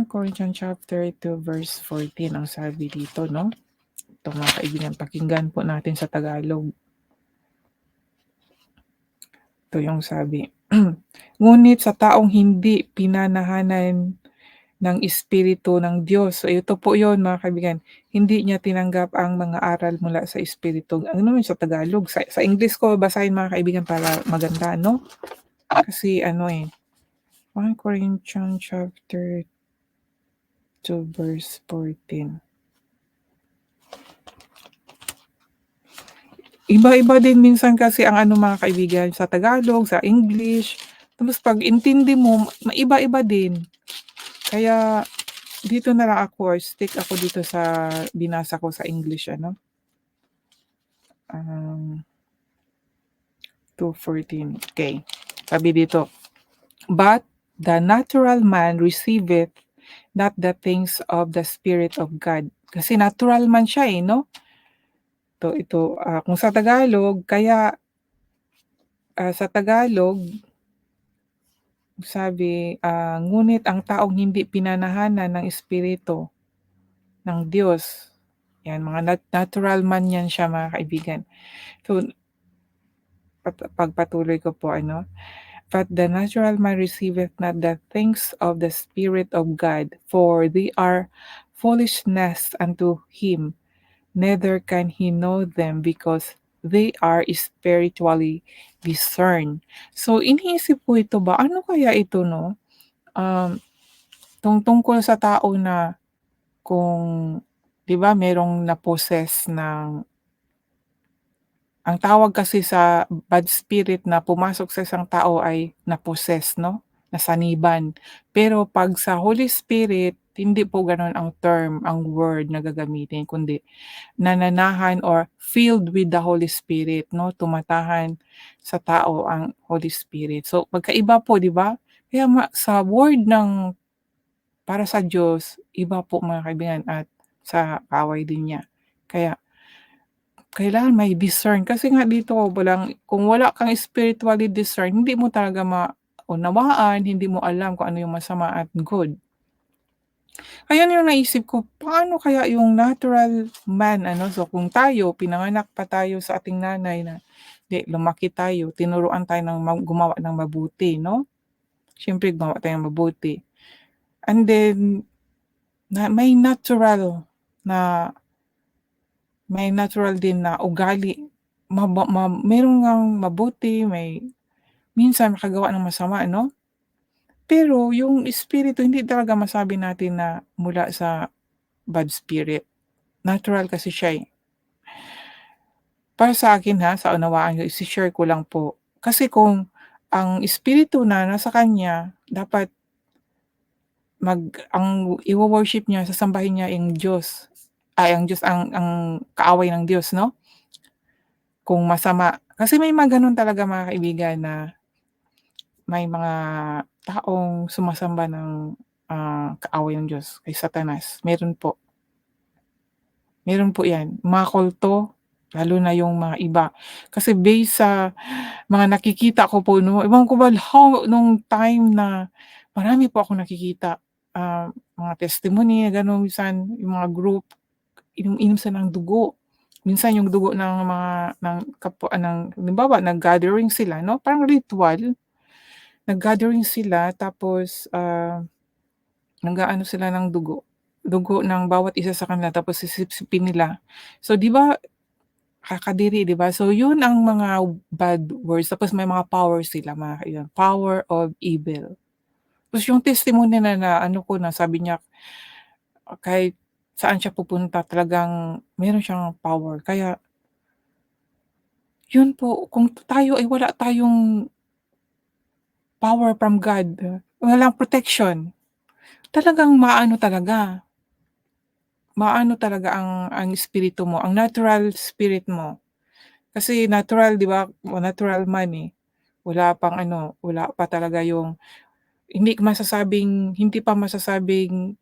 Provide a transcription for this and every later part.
1 Corinthians chapter 2 verse 14 ang sabi dito, no? Ito mga kaibigan, pakinggan po natin sa Tagalog. Ito yung sabi. Ngunit sa taong hindi pinanahanan ng Espiritu ng Diyos. So ito po yon mga kaibigan. Hindi niya tinanggap ang mga aral mula sa Espiritu. Ano naman sa Tagalog? Sa English ko basahin mga kaibigan para maganda, no? Kasi 1 Corinthians chapter 2 verse 14. Iba-iba din minsan kasi ang mga kaibigan sa Tagalog, sa English. Tapos pag intindi mo, maiba-iba din. Kaya dito na lang ako or stick ako dito sa binasa ko sa English, 2:14. Okay. Sabi dito, but the natural man receiveth not the things of the Spirit of God. Kasi natural man siya no? Ito, kung sa Tagalog, kaya sa Tagalog, sabi, ngunit ang taong hindi pinanahanan ng Espiritu ng Diyos, yan, mga natural man yan siya mga kaibigan. So, pagpatuloy ko po, but the natural man receiveth not the things of the Spirit of God, for they are foolishness unto him, neither can he know them because they are spiritually discerned. So, iniisip ko ito ba, ano kaya ito, no? Tungkol sa tao na kung, 'di ba, merong na-possess ng ang tawag kasi sa bad spirit na pumasok sa isang tao ay na-possess, no, nasaniban. Pero 'pag sa Holy Spirit, hindi po gano'n ang term, ang word na gagamitin kundi nananahan or filled with the Holy Spirit, no, tumatahan sa tao ang Holy Spirit. So magkaiba po, 'di ba? Kaya sa word ng para sa Diyos, iba po mga kaibigan at sa kaaway din niya. Kaya kailangan may discern kasi nga dito kung wala kang spiritually discern, hindi mo talaga maunawaan, hindi mo alam kung ano yung masama at good. Kaya yung naisip ko, paano kaya yung natural man, so kung tayo, pinanganak pa tayo sa ating nanay na lumaki tayo, tinuruan tayo ng gumawa ng mabuti, no? Siyempre gumawa tayo ng mabuti. And then, may natural din na ugali. Meron ngang mabuti, minsan makagawa ng masama, no? Pero yung espiritu, hindi talaga masabi natin na mula sa bad spirit. Natural kasi siya. Para sa akin sa unawaan ko, isi-share ko lang po. Kasi kung ang espiritu na nasa kanya, dapat ang iwo-worship niya, sasambahin niya yung Diyos. Ang Diyos, ang kaaway ng Diyos, no? Kung masama. Kasi may mga ganun talaga mga kaibigan na may mga taong sumasamba ng kaaway ng Diyos, kay Satanas. Meron po. Meron po 'yan. Mga kulto, lalo na yung mga iba. Kasi based sa mga nakikita ko po 'no, ewan ko ba nung time na marami po akong nakikita, mga testimony na gano'n, minsan yung mga group, inom-inom sila ng dugo. Minsan yung dugo ng mga ng kapwa ng halimbawa nag-gathering sila 'no, parang ritual. Nag-gathering sila tapos, nag-aano sila ng dugo ng bawat isa sa kanila tapos sisipsipin nila. So 'di ba, kakadiri 'di ba? So yun ang mga bad words tapos may mga power sila mga kaibigan, power of evil. Tapos yung testimony na ano ko na sabi niya, kahit saan siya pupunta talagang meron siyang power. Kaya yun po, kung tayo ay wala tayong power from God, walang protection, talagang maano talaga ang espiritu mo, ang natural spirit mo. Kasi natural 'di ba, natural man, wala pa talaga yung hindi pa masasabing,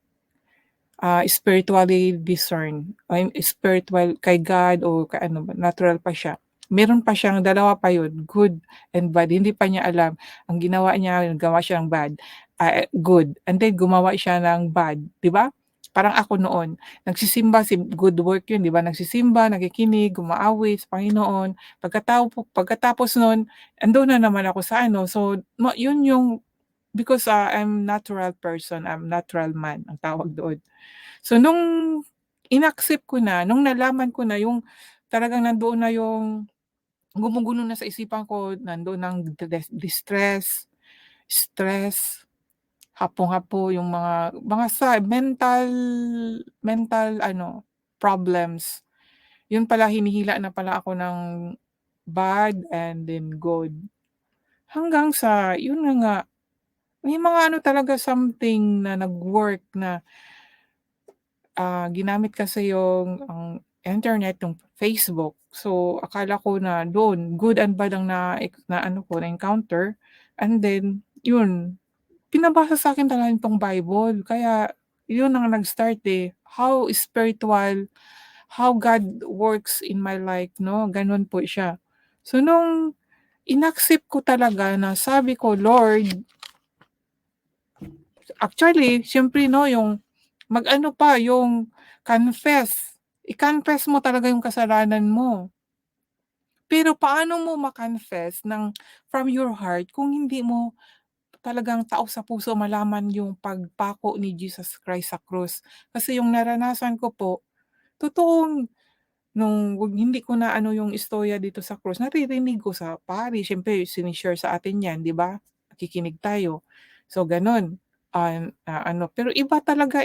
spiritually discern, spiritual kay God o kay ano ba, natural pa siya. Meron pa siyang dalawa pa yun, good and bad, hindi pa niya alam. Ang ginawa niya, naggawa siya ng bad. good, and then gumawa siya ng bad, 'di ba? Parang ako noon, nagsisimba, good work 'yun, 'di ba? Nagsisimba, nakikinig, umaawit sa Panginoon, pagkatapos nun andun na naman ako sa ano, so 'yun yung because, I'm natural person, I'm natural man ang tawag doon. So nung inaccept ko na, nung nalaman ko na yung talagang nandoon na yung gumugulo na sa isipan ko, nandoon ang distress, stress, hapong-hapo yung mga mental mental ano, problems. Yun pala hinihila na pala ako ng bad and then good. Hanggang sa yun na nga, may mga ano talaga something na nag-work na, ginamit kasi yung ang internet, yung Facebook. So, akala ko na dun good and bad ang na ano ko, na-encounter, and then yun, pinabasa sa'kin talaga nitong Bible. Kaya yun ang nag-start, how spiritual, how God works in my life 'no, gano'n po siya. So nung inaccept ko talaga na sabi ko, "Lord." Actually siyempre 'no, yung mag-ano pa, yung i-confess mo talaga yung kasalanan mo. Pero paano mo ma-confess from your heart kung hindi mo talagang taos sa puso malaman yung pagpako ni Jesus Christ sa krus. Kasi yung naranasan ko po, totoong hindi ko na ano yung istorya dito sa krus, naririnig ko sa pari, siyempre shine-share sa atin 'yan, 'di ba? Nakikinig tayo. So gano'n, ano, pero iba talaga,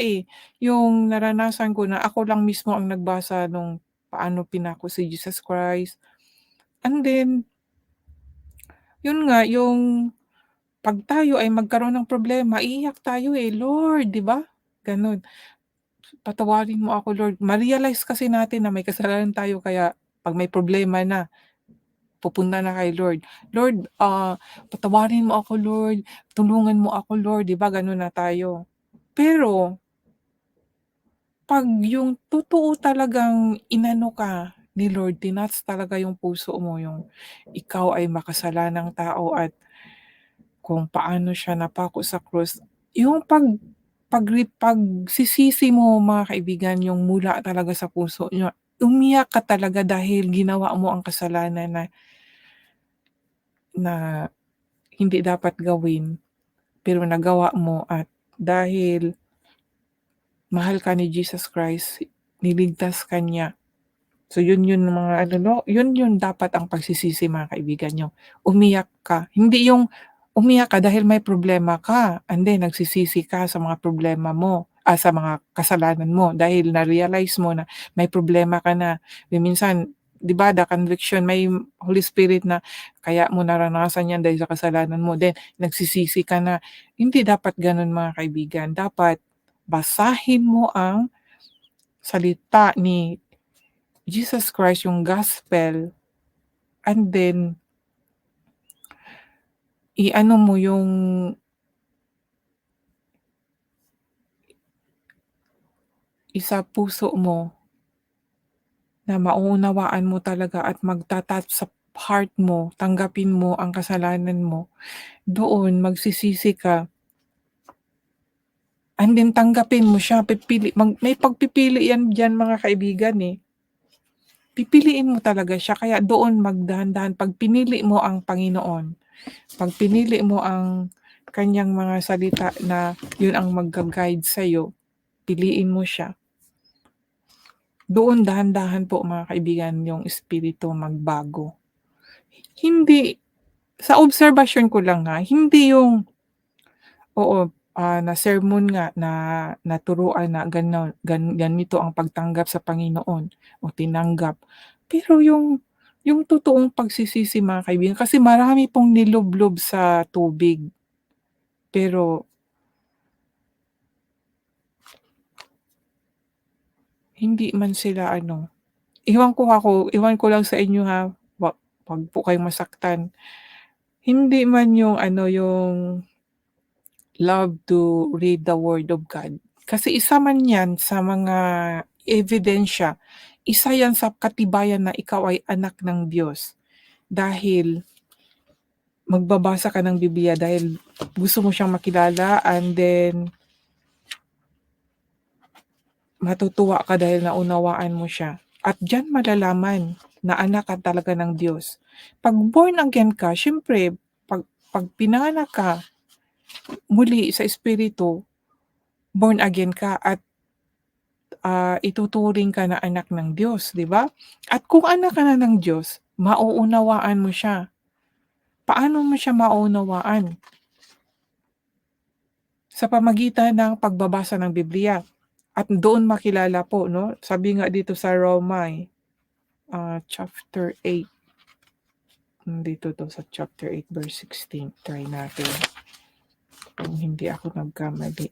yung naranasan ko na ako lang mismo ang nagbasa nung paano pinako si Jesus Christ. And then, yun nga, yung 'pag tayo ay magkaroon ng problema, iiyak tayo, "Lord," 'di ba? Gano'n. "Patawarin mo ako Lord." Ma-realize kasi natin na may kasalanan tayo kaya 'pag may problema na, pupunta na kay Lord. "Lord, patawarin mo ako Lord, tulungan mo ako Lord." 'Di ba gano'n na tayo. Pero 'pag yung totoo talagang inano ka ni Lord, tinouch talaga yung puso mo, yung ikaw ay makasalanang tao at kung paano siya napako sa krus, yung pagsisisi mo mga kaibigan, yung mula talaga sa puso niyo, umiyak ka talaga dahil ginawa mo ang kasalanan na na hindi dapat gawin, pero nagawa mo at dahil mahal ka ni Jesus Christ, niligtas ka niya. So yun mga ano 'no, yun dapat ang pagsisisi mga kaibigan, yung umiyak ka. Hindi yung umiyak ka dahil may problema ka and then nagsisisi ka sa mga problema mo, sa mga kasalanan mo dahil na-realize mo na may problema ka na. Minsan 'di ba the conviction, may Holy Spirit na kaya mo naranasan yan dahil sa kasalanan mo, then nagsisisi ka na. Hindi dapat gano'n mga kaibigan, dapat basahin mo ang salita ni Jesus Christ, yung gospel, and then i-ano mo yung puso mo na mauunawaan mo talaga at sa heart mo, tanggapin mo ang kasalanan mo, doon magsisisi ka, and then tanggapin mo siya, may pagpipili yan diyan mga kaibigan, Pipiliin mo talaga siya kaya doon magdahan-dahan 'pag pinili mo ang Panginoon. 'Pag pinili mo ang kaniyang mga salita na yun ang magga-guide sa'yo, piliin mo siya. Doon dahan-dahan po mga kaibigan yung espiritu magbago. Hindi sa obserbasyon ko lang, hindi yung oo, na sermon nga na naturuan na ganito ang pagtanggap sa Panginoon o tinanggap. Pero yung totoong pagsisisi mga kaibigan, kasi marami pong nilublob sa tubig, pero hindi man sila ano, ewan ko lang sa inyo, wag po kayong masaktan. Hindi man yung ano, yung love to read the word of God. Kasi isa man yan sa mga ebidensya, isa yan sa katibayan na ikaw ay anak ng Diyos. Dahil magbabasa ka ng Bibliya dahil gusto mo siyang makilala, and then matutuwa ka dahil naunawaan mo siya. At diyan malalaman na anak ka talaga ng Diyos. 'Pag born again ka, siyempre 'pag pinanganak ka muli sa espiritu, born again ka at, ituturing ka na anak ng Diyos, 'di ba? At kung anak ka na ng Diyos, mauunawaan mo siya. Paano mo siya mauunawaan? Sa pamamagitan ng pagbabasa ng Bibliya at doon makilala po 'no, sabi nga dito sa Roma, chapter 8, nandito 'to sa chapter 8 verse 16, try natin kung hindi ako nagkamali.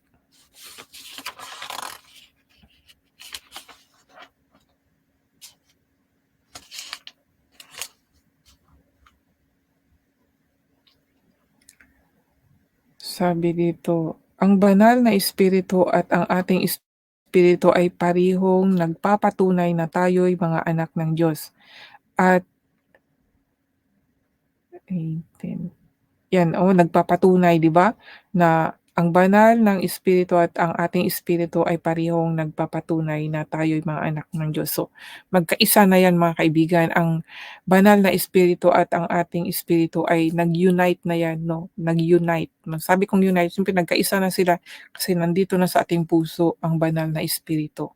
Sabi dito, "Ang banal na espiritu at ang ating espiritu ay parehong nagpapatunay na tayo'y mga anak ng Diyos." At 18, 'yan, nagpapatunay 'di ba, na ang banal ng espiritu at ang ating espiritu ay parehong nagpapatunay na tayo'y mga anak ng Diyos. So, magkaisa na 'yan mga kaibigan, ang banal na espiritu at ang ating espiritu ay nag-unite na 'yan 'no, nag-unite. Sabi kong unite, siyempre nagkaisa na sila kasi nandito na sa ating puso ang banal na espiritu.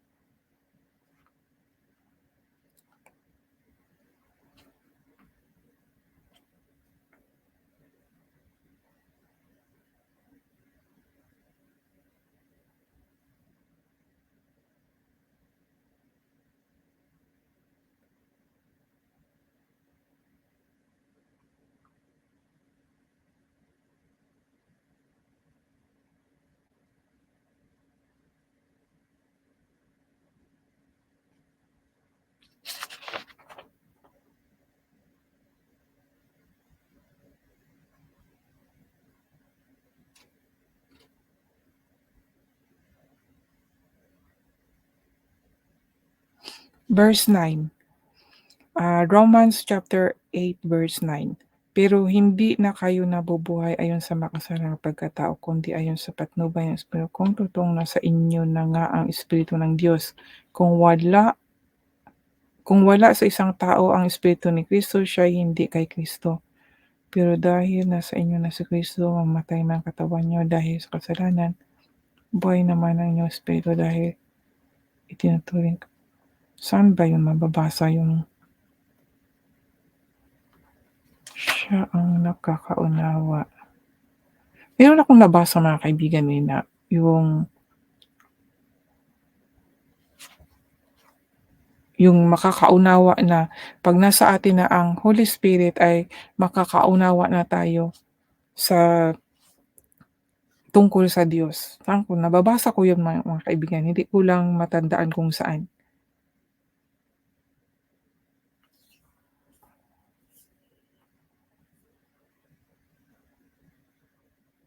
Verse 9. Romans chapter 8 verse 9. Pero hindi na kayo nabubuhay ayon sa makasalanang pagkatao, kundi ayon sa patnubay ng Espiritu, kung totoong nasa inyo na nga ang Espiritu ng Diyos. Kung wala sa isang tao ang Espiritu ni Kristo, siya hindi kay Kristo. Pero dahil nasa inyo na si Kristo, mamatay na ang katawan niyo dahil sa kasalanan, buhay naman ang inyong Espiritu dahil itinuturing. Saan ba yun mababasa yung siya ang nakakaunawa? Meron akong nabasa mga kaibigan, na yung makakaunawa na 'pag nasa atin na ang Holy Spirit ay makakaunawa na tayo sa tungkol sa Diyos. Saan ko nababasa ko yun mga kaibigan, hindi ko lang matandaan kung saan.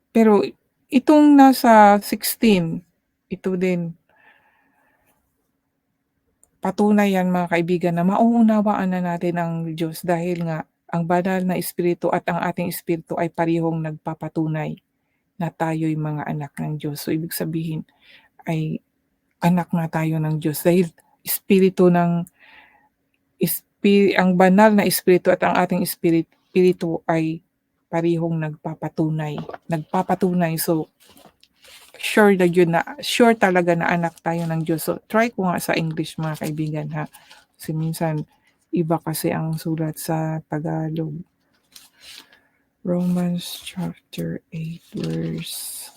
Pero itong nasa 16, ito din, patunay yan mga kaibigan na mauunawaan na natin ang Diyos dahil nga ang banal na espiritu at ang ating espiritu ay parehong nagpapatunay na tayo'y mga anak ng Diyos. So ibig sabihin ay anak na tayo ng Diyos dahil espiritu ng ang banal na espiritu at ang ating espiritu ay parehong nagpapatunay. So sure na yun, na sure talaga na anak tayo ng Diyos. So try ko nga sa English mga kaibigan ha, kasi minsan iba kasi ang sulat sa Tagalog. Romans chapter 8 verse.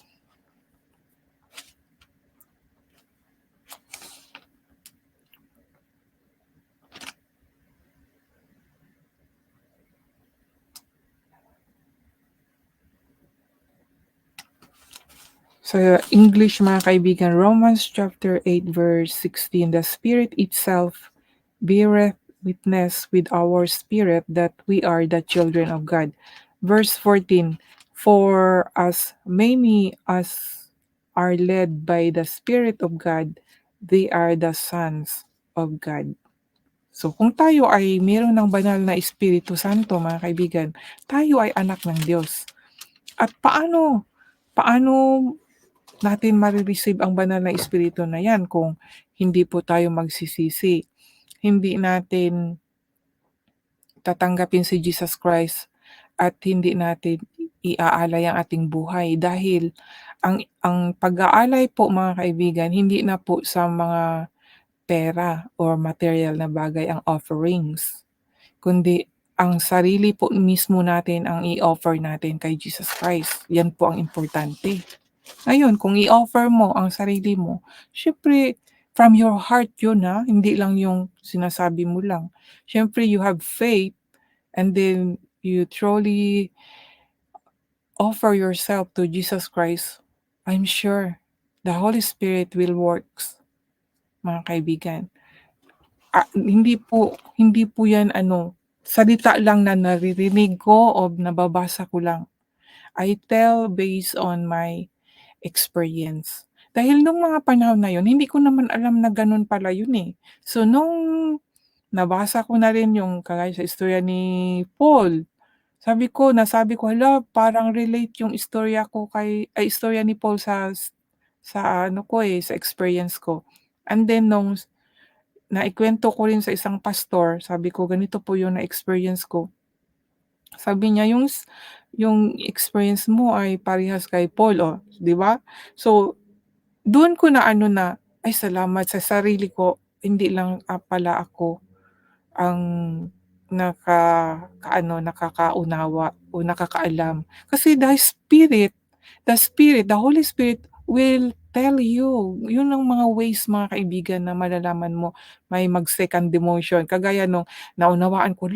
Sa English mga kaibigan, Romans chapter 8 verse 16, "The Spirit itself beareth witness with our spirit that we are the children of God." Verse 14, "For as many as are led by the Spirit of God, they are the sons of God." So kung tayo ay meron ng banal na Espiritu Santo mga kaibigan, tayo ay anak ng Diyos. At paano paano natin mare-receive ang banal na espiritu na 'yan kung hindi po tayo magsisisi, hindi natin tatanggapin si Jesus Christ at hindi natin iaalay ang ating buhay dahil ang pag-aalay po mga kaibigan hindi na po sa mga pera or material na bagay ang offerings, kundi ang sarili po mismo natin ang i-offer natin kay Jesus Christ, 'yan po ang importante. Ngayon kung i-offer mo ang sarili mo, siyempre from your heart yun, hindi lang yung sinasabi mo lang. Siyempre you have faith and then you truly offer yourself to Jesus Christ, I'm sure the Holy Spirit will works, mga kaibigan. Hindi po 'yan salita lang na naririnig ko o nababasa ko lang. I tell based on my experience. Dahil nung mga panahon na yun, hindi ko naman alam na gano'n pala yun, eh. So nung nabasa ko na rin yung kagaya sa istorya ni Paul, nasabi ko, "Hala, parang relate yung istorya ko istorya ni Paul sa ano ko, sa experience ko." And then nung naikwento ko rin sa isang pastor, sabi ko, "Ganito po yung na-experience ko." Sabi niya, "Yung experience mo ay parehas kay Paul, oh." 'Di ba? So do'n ko na na, ay salamat sa sarili ko, hindi lang, pala ako ang nakakaunawa o nakakaalam. Kasi the Holy Spirit will tell you. 'Yun ang mga ways mga kaibigan na malalaman mo may mag-second demotion. Kagaya nung naunawaan ko,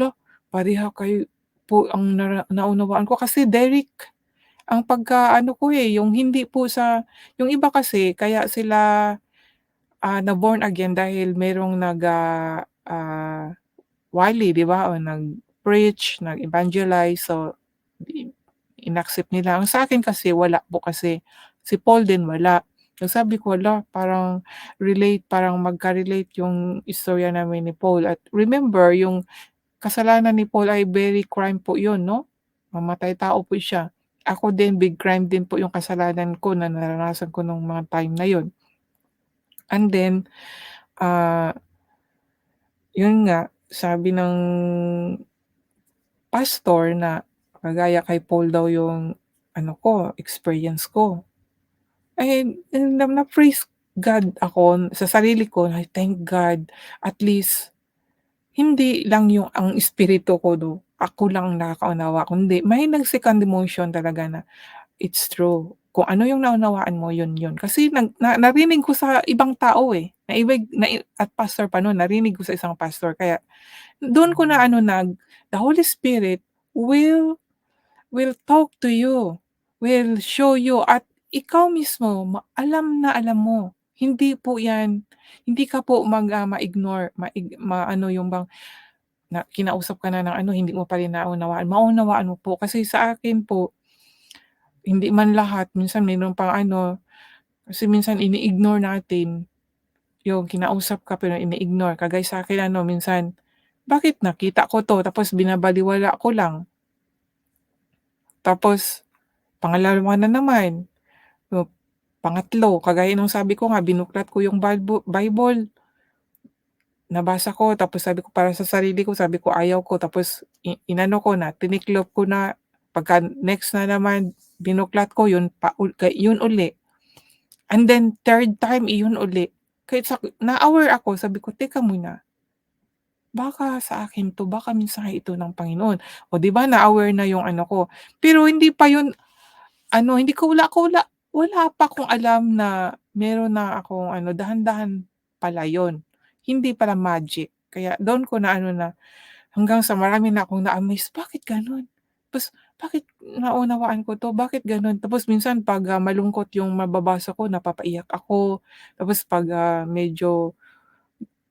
pareha kayo po ang naunawaan ko kasi direct ang pagka-ano ko, yung hindi po yung iba kasi kaya sila, na-born again dahil merong Wiley 'di ba, o nag-preach, nag-evangelize, so i inaccept nila. Ang sa'kin kasi wala po kasi, si Paul din wala. So sabi ko, parang parang magka-relate yung istorya namin ni Paul at remember yung kasalanan ni Paul ay very crime po yun 'no, mamatay tao po siya. Ako din big crime din po yung kasalanan ko na naranasan ko nung mga time na yun. And then, ah, yun nga sabi ng pastor na kagaya kay Paul daw yung experience ko. Na-praise God ako sa sarili ko na thank God at least hindi lang yung ang espiritu ko ako lang nakakaunawa kundi may nag-second emotion talaga na it's true. Kung ano yung naunawaan mo yun yun. Kasi narinig ko sa ibang tao, at pastor pa nun narinig ko sa isang pastor kaya dun ko na the Holy Spirit will talk to you, will show you at ikaw mismo alam na alam mo. Hindi ka po ma-ignore, maano yung bang na kinausap ka na ng hindi mo pa rin naunawaan, maunawaan mo po. Kasi sa akin po, hindi man lahat, minsan meron pang kasi minsan ini-ignore natin yung kinausap ka pero ini-ignore. Kagaya sa'kin minsan, bakit nakita ko 'to tapos binabalewala ko lang. Tapos pangalawa na naman, o pangatlo, kagaya nung sabi ko nga binuklat ko yung Bible, nabasa ko tapos sabi ko para sa sarili ko, sabi ko ayaw ko tapos inano ko na, tiniklop ko na, pagka next na naman binuklat ko yun uli. And then third time iyon uli. Kahit na-aware ako sabi ko, "Teka muna, baka sa akin 'to, baka mensahe ito ng Panginoon." O 'di ba na-aware na yung ko, pero hindi pa yun hindi ko wala pa akong alam na meron na akong dahan-dahan pala yun, hindi pala magic. Kaya dun ko na na hanggang sa marami na akong na-amaze, bakit gano'n? Tapos bakit naunawaan ko 'to, bakit gano'n? Tapos minsan 'pag, malungkot yung mababasa ko napapaiyak ako, tapos 'pag, medyo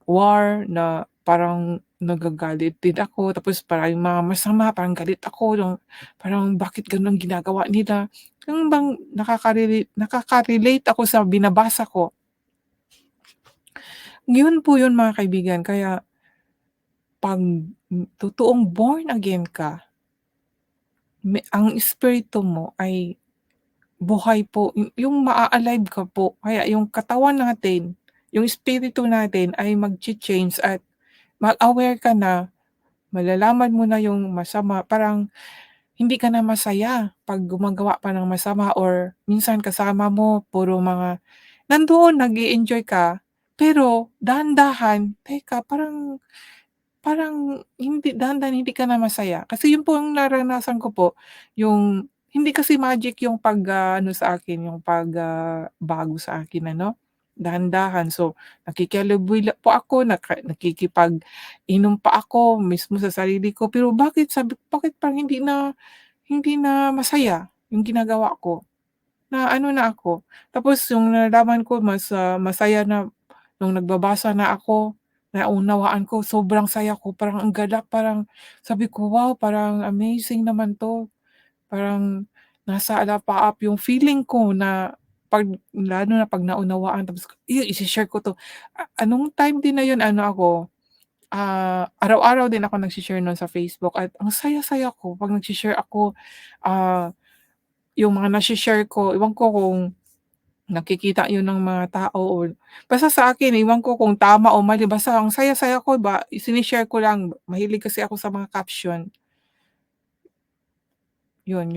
war na parang nagagalit din ako, tapos parang yung mga masama parang galit ako parang bakit gano'n ginagawa nila? Yung bang nakaka-relate ako sa binabasa ko. Yun po yun mga kaibigan kaya 'pag totoong born again ka, ang espiritu mo ay buhay po, yung maa-alive ka po. Kaya yung katawan natin, yung espiritu natin ay magcha-change at aware ka na, malalaman mo na yung masama, parang hindi ka na masaya 'pag gumagawa pa ng masama or minsan kasama mo puro mga nandoon nag-e-enjoy ka, pero dahan-dahan, teka parang parang hindi dahan-dahan hindi ka na masaya. Kasi yun po ang naranasan ko po, yung hindi kasi magic yung ano sa akin, yung bago sa akin ano, dahan-dahan. So, nakikihalubilo po ako, nakikipag-inom pa ako mismo sa sarili ko, pero sabi ko, bakit parang hindi na masaya yung ginagawa ko? Na ano na ako, tapos yung nalaman ko masaya na nung nagbabasa na ako, naunawaan ko sobrang saya ko, parang ang galak, parang sabi ko, "Wow, parang amazing naman 'to." Parang nasa alapaap yung feeling ko na 'pag naunawaan, tapos ise-share ko 'to. Anong time din na yun ano ako, araw-araw din ako nagse-share nun sa Facebook at ang saya-saya ko 'pag nagse-share ako, ah, yung mga nashi-share ko, ewan ko kung nakikita yun ng mga tao or basta sa akin ewan ko kung tama o mali, basta ang saya-saya ko ba sine-share ko lang, mahilig kasi ako sa mga caption, yun.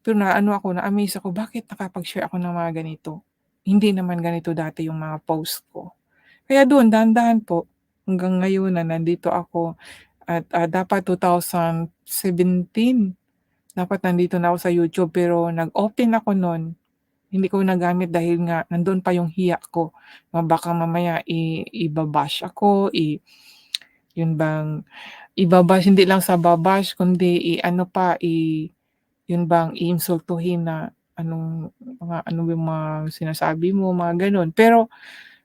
Pero naano ako, na-amaze ako, bakit nakapag-share ako ng mga ganito? Hindi naman ganito dati yung mga post ko. Kaya dun dahan-dahan po, hanggang ngayon na nandito ako at, dapat 2017 dapat nandito na ako sa YouTube, pero nag-open ako nun. Hindi ko nagamit dahil nga nandun pa yung hiya ko, na baka mamaya iba-bash ako, yun bang hindi lang sa kundi i-ano pa, yun bang iinsultuhin na ano yung mga sinasabi mo, mga gano'n. Pero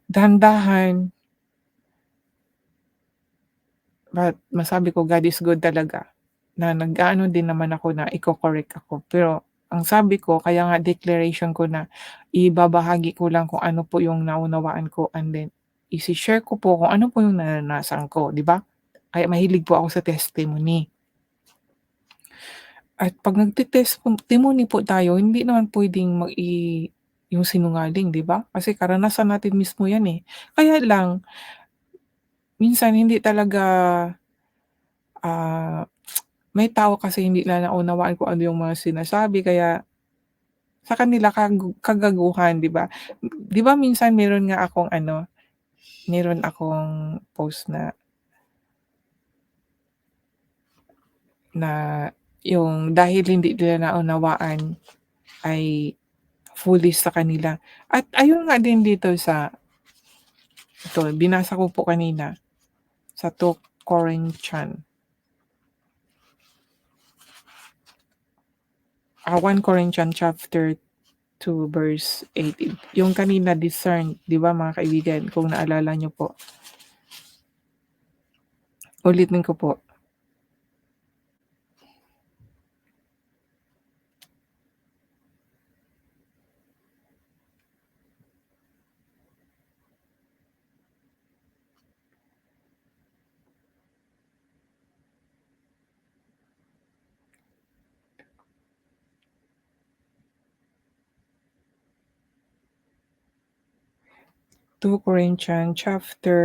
dahan-dahan, masabi ko God is good talaga, na nag-aano din naman ako na iko-correct ako. Pero ang sabi ko, kaya nga declaration ko na ibabahagi ko lang kung ano po yung naunawaan ko, and then ise-share ko po kung ano po yung naranasan ko, 'di ba? Kaya mahilig po ako sa testimony. At 'pag testimony po tayo, hindi naman puwedeng yung sinungaling, 'di ba? Kasi karanasan natin mismo 'yan, eh. Kaya lang minsan hindi talaga, ah, may tao kasi hindi na naunawaan kung ano yung mga sinasabi, kaya sa kanila kagaguhan, 'di ba? 'Di ba minsan meron akong post na na yung dahil hindi nila naunawaan ay foolish sa kanila. At ayun nga din dito binasa ko po kanina sa 2 Corinthians, 1 Corinthians chapter 2 verse 18. Yung kanina discern, 'di ba mga kaibigan, kung naalala niyo po. Ulitin ko po, 2 Corinthians chapter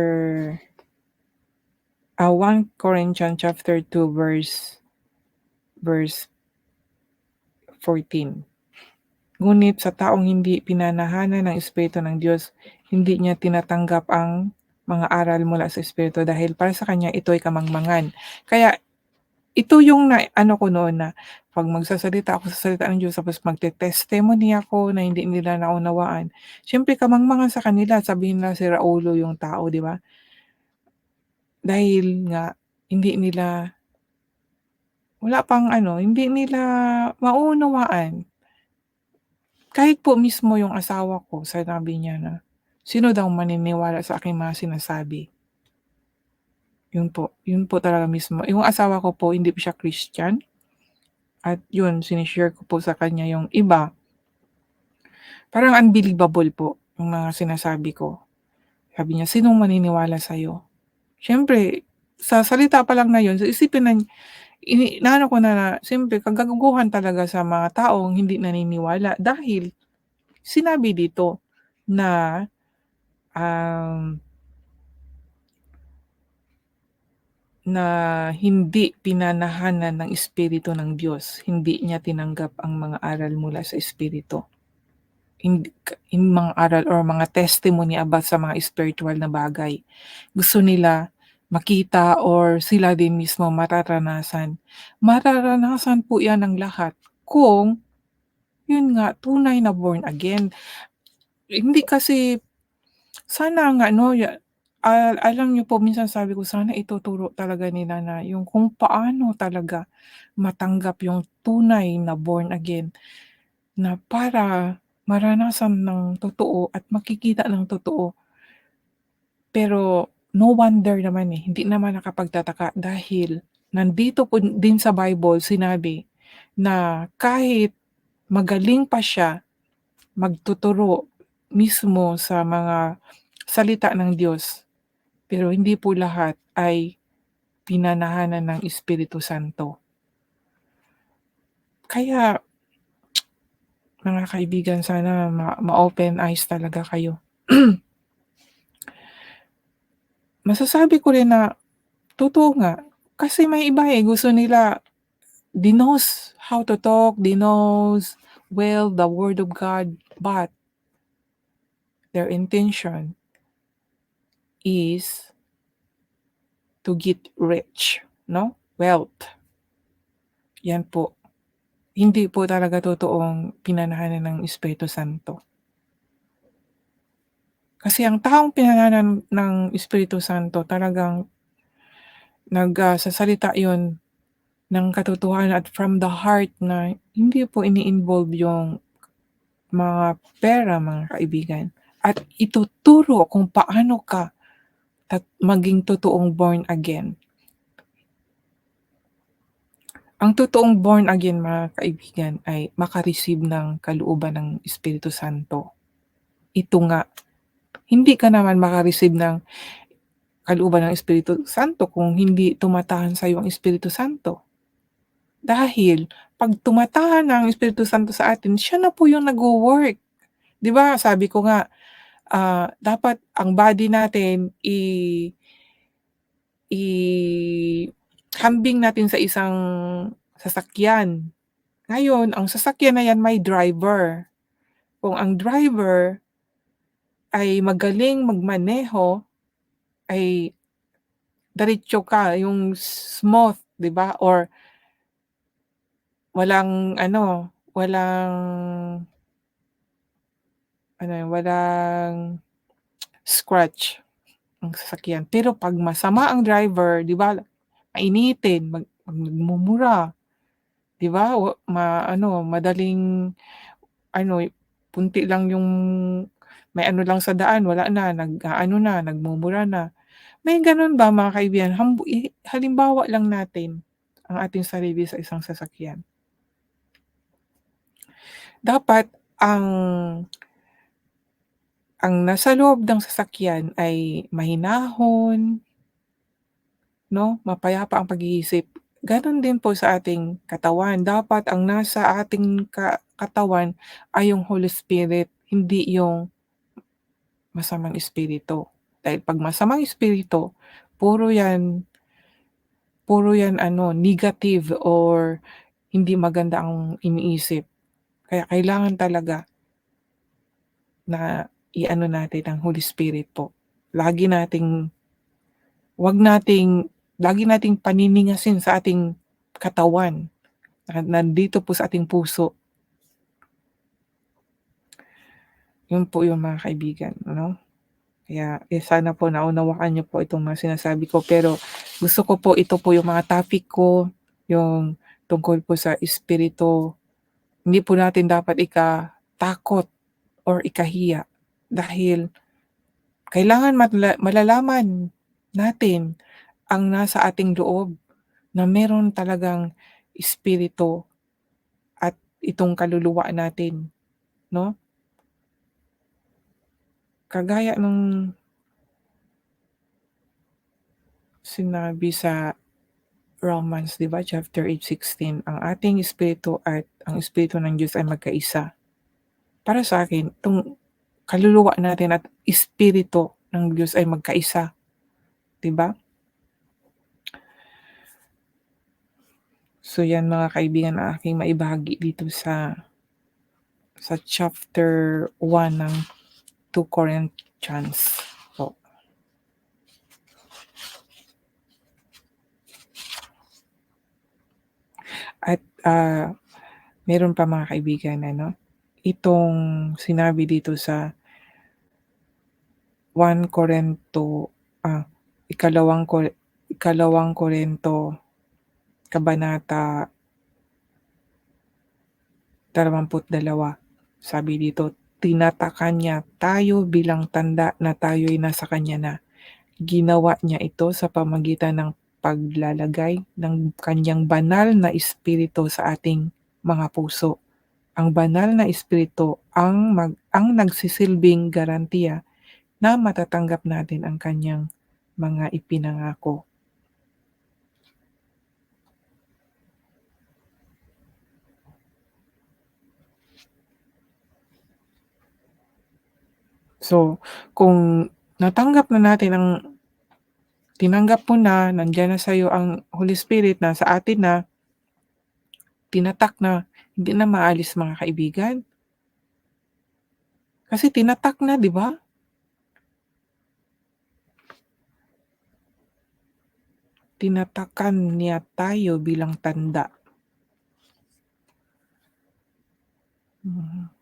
1 Corinthians chapter 2 verse 14. Ngunit sa taong hindi pinanahanan ng Espiritu ng Diyos, hindi niya tinatanggap ang mga aral mula sa Espiritu dahil para sa kanya ito'y kamangmangan. Kaya ito yung ano ko noon na 'pag magsasalita ako sa salita ng Diyos tapos magte-testimony ako na hindi nila naunawaan, siyempre kamangmangan sa kanila, sabihin nila sira ulo yung tao, 'di ba? Dahil nga hindi nila hindi nila maunawaan. Kahit po mismo yung asawa ko, sinabi niya na, "Sino daw maniniwala sa aking mga sinasabi?" Yun po talaga mismo. Yung asawa ko po hindi po siya Christian, at yun share ko po sa kanya yung iba, parang unbelievable po yung mga sinasabi ko. Sabi niya, "Sinong maniniwala sa'yo?" Siyempre sa salita pa lang na yun, so isipin na inaano ko na siyempre kagaguguhan talaga sa mga taong hindi naniniwala dahil sinabi dito na, um, na hindi pinanahanan ng Espiritu ng Diyos, hindi niya tinanggap ang mga aral mula sa Espiritu. Hindi yung mga aral or mga testimony about sa mga spiritual na bagay. Gusto nila makita or sila din mismo mararanasan. Mararanasan po 'yan ng lahat kung yun nga, tunay na born again. Hindi kasi sana nga 'no, alam niyo po minsan sabi ko sana ituturo talaga nila na yung kung paano talaga matanggap yung tunay na born again. Na para maranasan ng totoo at makikita ng totoo. Pero no wonder naman, hindi naman nakapagtataka dahil nandito po din sa Bible sinabi na kahit magaling pa siya magtuturo mismo sa mga salita ng Diyos, pero hindi po lahat ay pinanahanan ng Espiritu Santo. Kaya mga kaibigan sana ma-open eyes talaga kayo. Masasabi ko rin na totoo nga, kasi may iba, gusto nila they knows how to talk, they knows well the word of God, but their intention is to get rich, 'no, wealth. 'Yan po, hindi po talaga totoong pinanahanan ng Espiritu Santo. Kasi ang taong pinanahanan ng Espiritu Santo talagang nagsasalita 'yun ng katotohanan at from the heart na hindi po ini-involve yung mga pera, mga kaibigan, at ituturo kung paano ka maging totoong born again. Ang totoong born again, mga kaibigan, ay maka-receive ng kalooban ng Espiritu Santo. Ito nga, hindi ka naman maka-receive ng kalooban ng Espiritu Santo kung hindi tumatahan sa'yo ang Espiritu Santo. Dahil 'pag tumatahan na ang Espiritu Santo sa atin, siya na po yung nagwo-work. 'Di ba sabi ko nga, dapat ang body natin ihambing natin sa isang sasakyan. Ngayon, ang sasakyan na 'yan may driver. Kung ang driver ay magaling magmaneho, ay diretso ka, yung smooth, 'di ba, or walang ano, walang scratch ang sasakyan. Pero 'pag masama ang driver, 'di ba, mainitin, magmumura, 'di ba, madaling ano, punti lang yung may ano lang sa daan, wala na, nag-aano na, nagmumura na. May gano'n ba mga kaibigan? Halimbawa lang natin ang ating sarili sa isang sasakyan. Dapat ang nasa loob ng sasakyan ay mahinahon, 'no, mapayapa ang pag-iisip. Gano'n din po sa ating katawan, dapat ang nasa ating katawan ay yung Holy Spirit, hindi yung masamang espiritu. Dahil 'pag masamang espiritu, puro 'yan puro 'yan ano, negative or hindi maganda ang iniisip. Kaya kailangan talaga na i-ano natin ang Holy Spirit po. Lagi nating 'wag nating lagi nating paniningasin sa ating katawan na nandito po sa ating puso. Yun po yung mga kaibigan, ano. Kaya, sana po naunawaan niyo po itong mga sinasabi ko, pero gusto ko po ito po yung mga topic ko, yung tungkol po sa espiritu. Hindi po natin dapat ikatakot or ikahiya dahil kailangan malalaman natin ang nasa ating loob na meron talagang espiritu at itong kaluluwa natin, 'no? Kagaya nung sinabi sa Romans, 'di ba, chapter 8:16, ang ating espiritu at ang espiritu ng Diyos ay magkaisa. Para sa akin, 'tong kaluluwa natin at espiritu ng Diyos ay magkaisa, 'di ba? So 'yan mga kaibigan ang aking maibahagi dito sa chapter 1 ng 2 Corinthians po. At, meron pa mga kaibigan ano, itong sinabi dito sa 1 Corinto, ikalawang ikalawang Korinto kabanata 22. Sabi dito, tinatakan niya tayo bilang tanda na tayo'y nasa kanya na. Ginawa niya ito sa pamagitan ng paglalagay ng kanyang banal na espiritu sa ating mga puso. Ang banal na espiritu ang nagsisilbing garantiya na matatanggap natin ang kanyang mga ipinangako. So, kung natanggap na natin tinanggap mo na, nandiyan na sa'yo ang Holy Spirit, nasa atin na, tinatak na, hindi na maalis mga kaibigan. Kasi tinatak na, 'di ba? Tinatakan niya tayo bilang tanda. Mhm.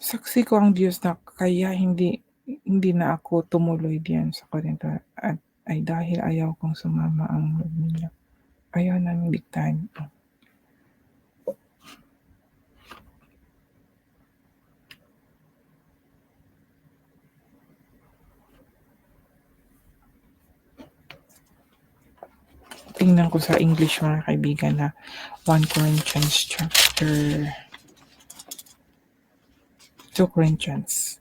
Saksi ko ang Diyos na kaya hindi na ako tumuloy diyan sa Korinto at ay dahil ayaw kong sumama ang loob ninyo. Ayaw naming diktahan. Tingnan ko sa English mga kaibigan na 1 Corinthians chapter 2 Corinthians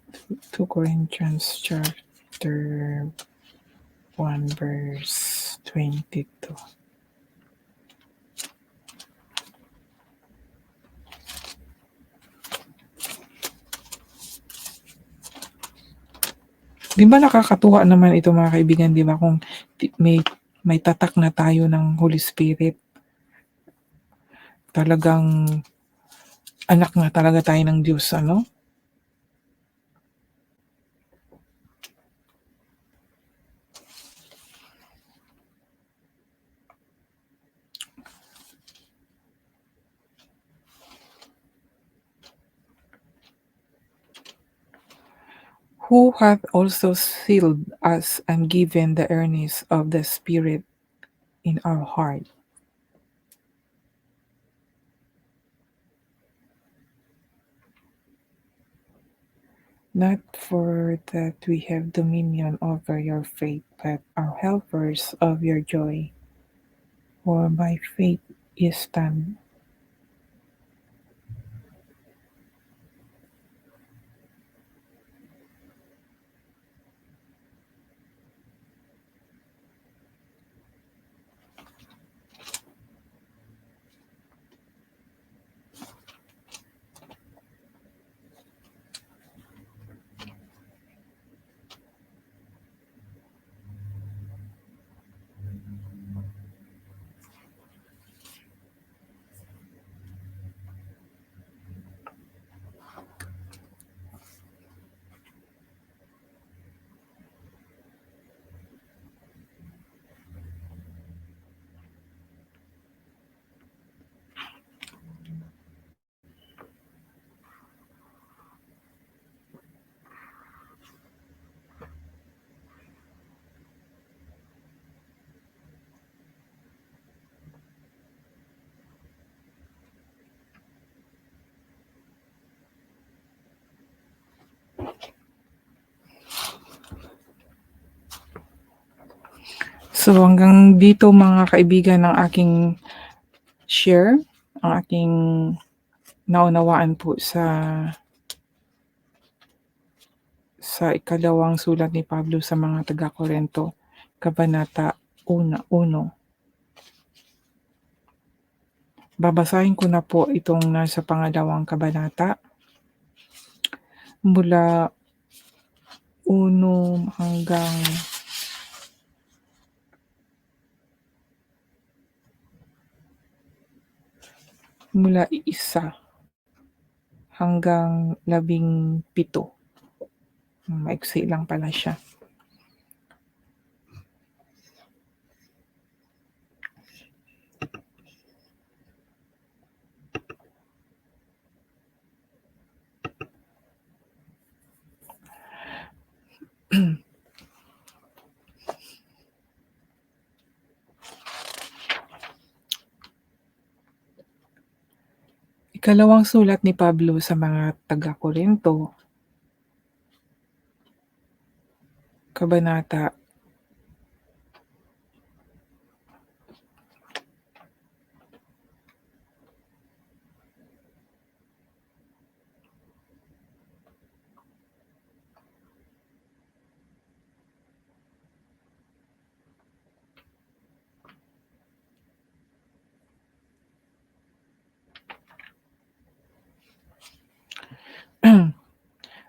2 Corinthians chapter 1 verse 22. Di ba nakakatuwa naman ito mga kaibigan, di ba, kung may tatak na tayo ng Holy Spirit. Talagang anak na talaga tayo ng Diyos, ano? Who hath also sealed us and given the earnest of the Spirit in our heart. Not for that we have dominion over your faith, but are helpers of your joy. For by faith ye stand. So hanggang dito mga kaibigan ang aking share ang aking naunawaan po sa ikalawang sulat ni Pablo sa mga taga-Korinto, kabanata 1:1. Babasahin ko na po itong nasa pangalawang kabanata mula 1 hanggang mula 1 hanggang 17. Maiksi lang pala siya. Ikalawang sulat ni Pablo sa mga taga-Korinto, kabanata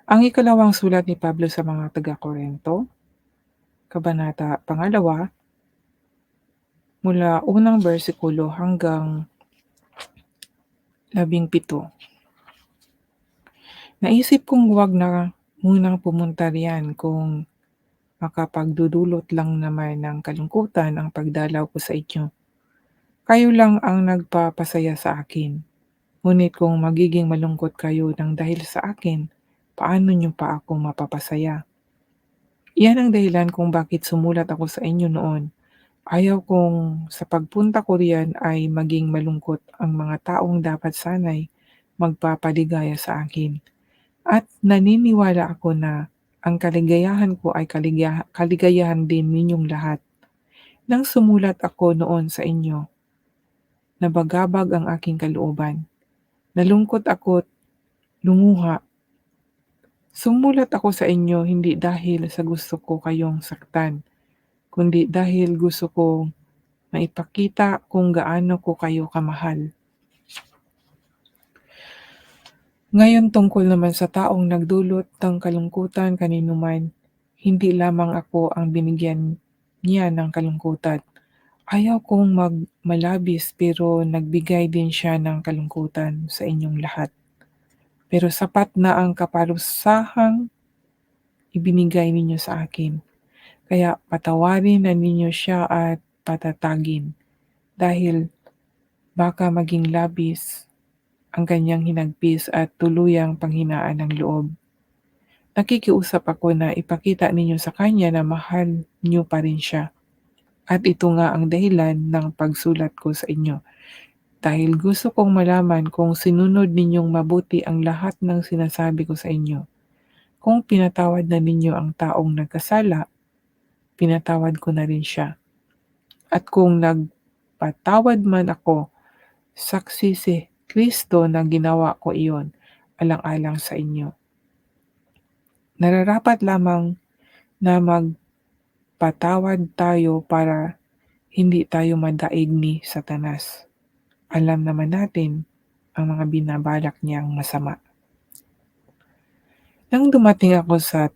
ang ikalawang sulat ni Pablo sa mga taga-Korinto, kabanata 2, mula unang bersikulo hanggang 17. Naisip kong huwag na munang pumunta riyan kung makapagdudulot lang naman ng kalungkutan ang pagdalaw ko sa inyo. Kayo lang ang nagpapasaya sa akin. Ngunit kung magiging malungkot kayo ng dahil sa akin, paano niyo pa ako mapapasaya? Iyan ang dahilan kung bakit sumulat ako sa inyo noon. Ayaw kong sa pagpunta ko riyan ay maging malungkot ang mga taong dapat sana'y magpapaligaya sa akin. At naniniwala ako na ang kaligayahan ko ay kaligayahan din ninyong lahat. Nang sumulat ako noon sa inyo, nabagabag ang aking kalooban. Nalungkot ako't lumuha. Sumulat ako sa inyo hindi dahil sa gusto ko kayong saktan, kundi dahil gusto kong maipakita kung gaano ko kayo kamahal. Ngayon tungkol naman sa taong nagdulot ng kalungkutan kaninuman, hindi lamang ako ang binigyan niya ng kalungkutan. Ayaw kong malabis pero nagbigay din siya ng kalungkutan sa inyong lahat. Pero sapat na ang kaparusahang ibinigay ninyo sa akin. Kaya patawarin na ninyo siya at patatagin dahil baka maging labis ang kanyang hinagpis at tuluyang panghinaan ng loob. Nakikiusap ako na ipakita ninyo sa kanya na mahal niyo pa rin siya. At ito nga ang dahilan ng pagsulat ko sa inyo. Dahil gusto kong malaman kung sinunod ninyong mabuti ang lahat ng sinasabi ko sa inyo. Kung pinatawad na ninyo ang taong nagkasala, pinatawad ko na rin siya. At kung nagpatawad man ako, saksi si Kristo na ginawa ko iyon alang-alang sa inyo. Nararapat lamang na magpatawad tayo para hindi tayo madaig ni Satanas. Alam naman natin ang mga binabalak niyang masama. Nang dumating ako sa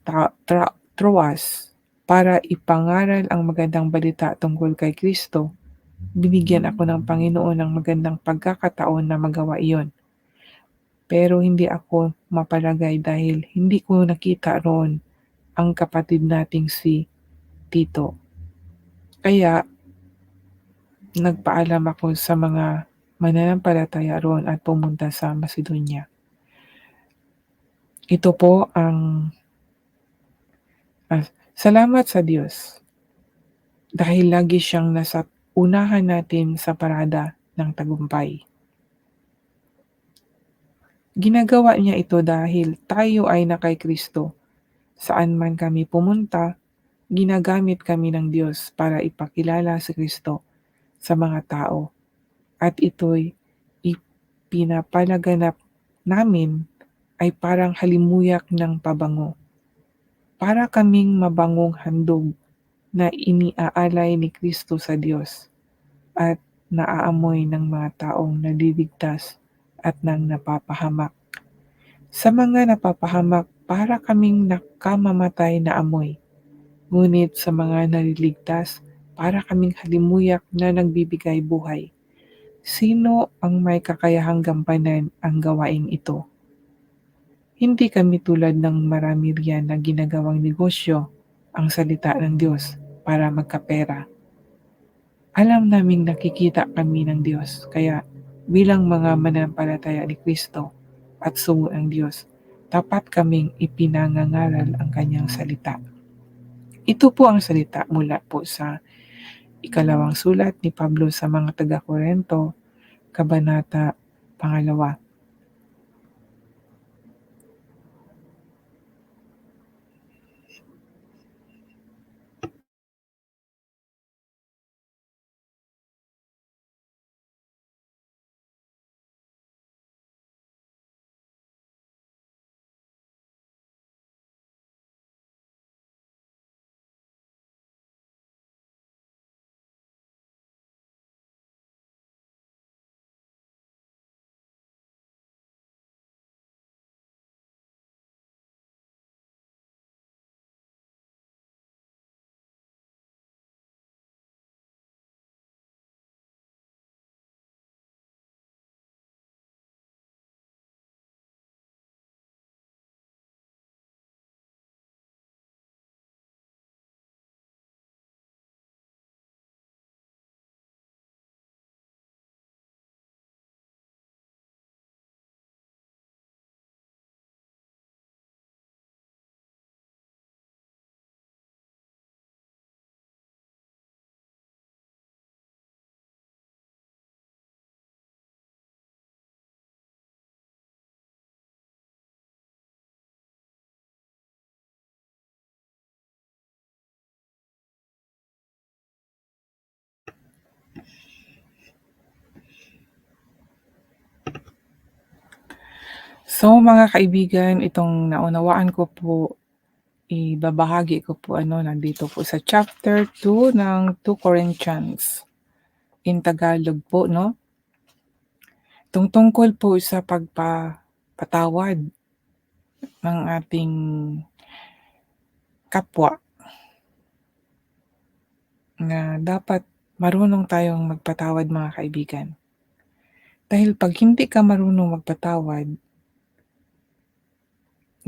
Troas para ipangaral ang magandang balita tungkol kay Kristo, binigyan ako ng Panginoon ng magandang pagkakataon na magawa iyon. Pero hindi ako mapalagay dahil hindi ko nakita roon ang kapatid nating si Tito. Kaya nagpaalam ako sa mga mananampalataya roon at pumunta sa Macedonia. Ito po ang salamat sa Diyos dahil lagi siyang nasa unahan natin sa parada ng tagumpay. Ginagawa niya ito dahil tayo ay na kay Kristo. Saan man kami pumunta, ginagamit kami ng Diyos para ipakilala si Kristo sa mga tao. at ito'y ipinapalaganap namin ay parang halimuyak ng pabango. Para kaming mabangong handog na iniaalay ni Kristo sa Diyos at naaamoy ng mga taong naliligtas at ng napapahamak. Sa mga napapahamak, para kaming nakamamatay na amoy. Ngunit sa mga naliligtas, para kaming halimuyak na nagbibigay buhay. Sino ang may kakayahang gampanan ang gawaing ito? Hindi kami tulad ng marami riyan na ginagawang negosyo ang salita ng Diyos para magkapera. Alam naming nakikita kami ng Diyos, kaya bilang mga mananampalataya ni Kristo at sugo ng Diyos, tapat kaming ipinangangaral ang kanyang salita. Ito po ang salita mula po sa ikalawang sulat ni Pablo sa mga taga-Korinto, Kabanata 2. So mga kaibigan, itong naunawaan ko po, ibabahagi ko po nandito po sa chapter 2 ng 2 Corinthians. In Tagalog po 'no. Tungkol po sa pagpapatawad ng ating kapwa na dapat marunong tayong magpatawad mga kaibigan. Dahil 'pag hindi ka marunong magpatawad,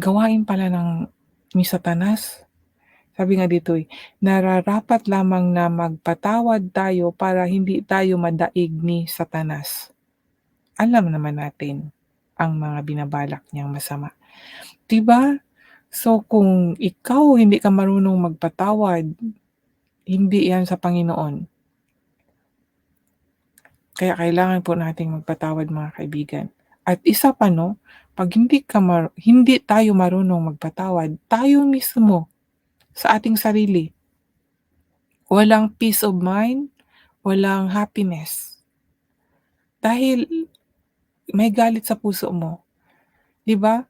gawain pala ni Satanas. Sabi nga dito, nararapat lamang na magpatawad tayo para hindi tayo madaig ni Satanas. Alam naman natin ang mga binabalak niyang masama, 'di ba? So kung ikaw hindi ka marunong magpatawad, hindi 'yan sa Panginoon. Kaya kailangan po nating magpatawad mga kaibigan. At isa pa 'no, 'pag hindi tayo marunong magpatawad, tayo mismo sa ating sarili, walang peace of mind, walang happiness. Dahil may galit sa puso mo, 'di ba?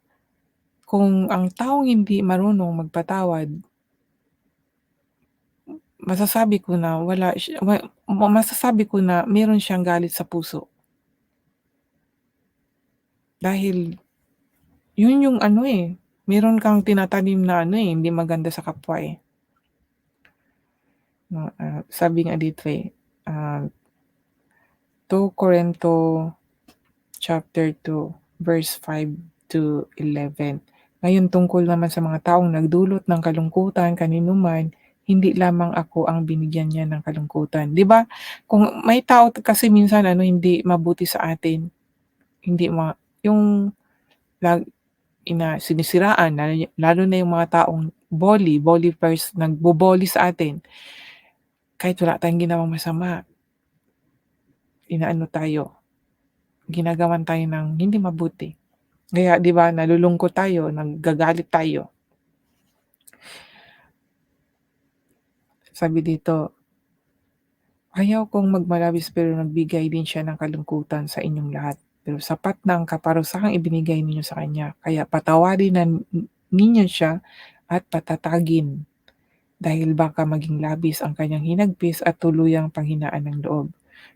Kung ang taong hindi marunong magpatawad, masasabi ko na wala siya masasabi ko na meron siyang galit sa puso. Dahil yun yung meron kang tinatanim na hindi maganda sa kapwa, no, sabi nga dito, 2 Corinto chapter 2 verse 5 to 11. Ngayon tungkol naman sa mga taong nagdulot ng kalungkutan kaninuman, hindi lamang ako ang binigyan niya ng kalungkutan. 'Di ba? Kung may tao kasi minsan hindi mabuti sa atin, hindi yung lag sinisiraan lalo lalo na yung mga taong boliviers nagbo-bully sa atin, kahit wala tayong ginawang masama, inaano tayo, ginagawan tayo ng hindi mabuti. Kaya 'di ba nalulungkot tayo, naggagalit tayo. Sabi dito, Ayaw kong magmalabis pero nagbigay din siya ng kalungkutan sa inyong lahat. Pero sapat na ang kaparusahang ibinigay ninyo sa kanya, kaya patawarin na ninyo siya at patatagin dahil baka maging labis ang kanyang hinagpis at tuluyang panghinaan ng loob.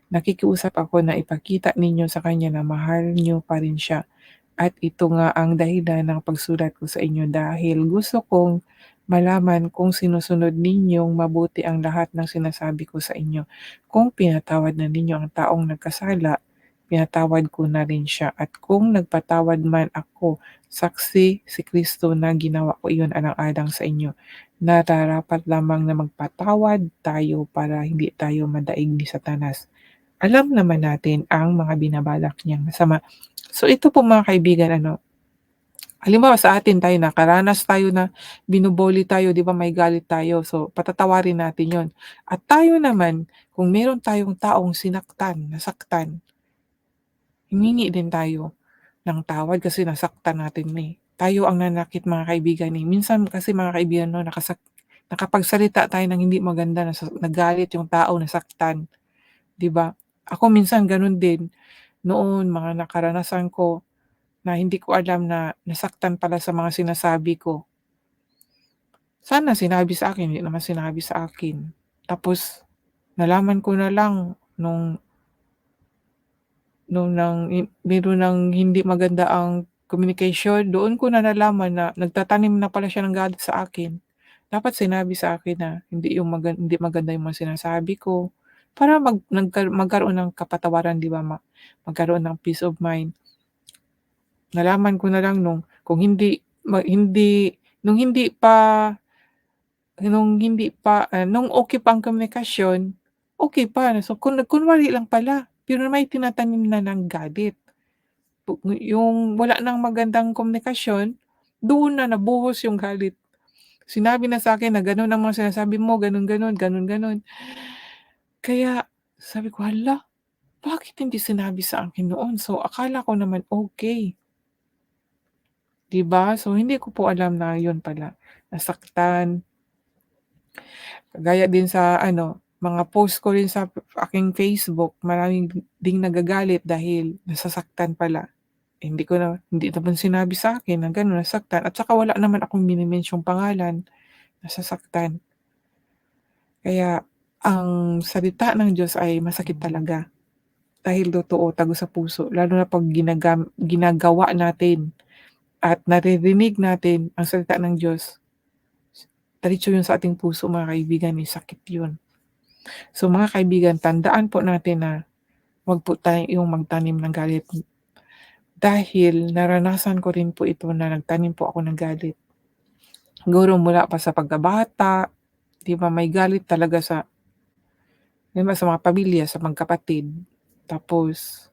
Nakikiusap ako na ipakita ninyo sa kanya na mahal niyo pa rin siya. At ito nga ang dahilan ng pagsulat ko sa inyo dahil gusto kong malaman kung sinusunod ninyong mabuti ang lahat ng sinasabi ko sa inyo. Kung pinatawad na ninyo ang taong nagkasala, pinatawad ko na rin siya. At kung nagpatawad man ako, saksi si Kristo na ginawa ko iyon alang-alang sa inyo. Nararapat lamang na magpatawad tayo para hindi tayo madaig ni Satanas. Alam naman natin ang mga binabalak niyang masama. So ito po mga kaibigan halimbawa sa atin tayo nakaranas tayo na binubully tayo 'di ba, may galit tayo, so patatawarin natin 'yon. At tayo naman kung meron tayong taong sinaktan, nasaktan, humingi din tayo ng tawad kasi nasaktan natin na, eh. Tayo ang nanakit mga kaibigan, eh. Minsan kasi mga kaibigan 'no, nakapagsalita tayo ng hindi maganda, nagalit yung tao, nasaktan, 'di ba? Ako minsan gano'n din, noon mga nakaranasan ko na hindi ko alam na nasaktan pala sa mga sinasabi ko. Sana sinabi sa akin, hindi naman sinabi sa akin. Tapos nalaman ko na lang nung meron ng hindi maganda ang communication, doon ko na nalaman na nagtatanim na pala siya ng galit sa akin. Dapat sinabi sa akin na hindi maganda yung mga sinasabi ko, para magkaroon ng kapatawaran 'di ba, magkaroon ng peace of mind. Nalaman ko na lang kung hindi ma hindi nung hindi pa nung okey pa ang komunikasyon, okey pa. So kunwari lang pala, pero may tinatanim na ng galit. Yung wala ng magandang komunikasyon, doon na nabuhos yung galit. Sinabi na sa'kin na gano'n ang mga sinasabi mo, gano'n, gano'n, gano'n, gano'n. Kaya sabi ko, "Hala, bakit hindi sinabi sa akin noon?" So akala ko naman okey, 'di ba? So hindi ko po alam na yun pala, nasaktan. Gaya din sa mga post ko rin sa aking Facebook, maraming ding nagagalit dahil nasasaktan pala. Eh, hindi naman sinabi sa akin na gano'n, nasaktan at saka wala naman akong mini-mentionong pangalan, nasasaktan. Kaya ang salita ng Diyos ay masakit talaga dahil totoo, tago sa puso lalo na 'pag ginagawa natin at naririnig natin ang salita ng Diyos, diretso 'yun sa ating puso mga kaibigan, may sakit 'yun. So mga kaibigan, tandaan po natin na huwag po tayong magtanim ng galit dahil naranasan ko rin po ito na nagtanim po ako ng galit. Siguro mula pa sa pagkabata, 'di ba may galit talaga sa 'di ba sa mga pamilya, sa magkapatid, tapos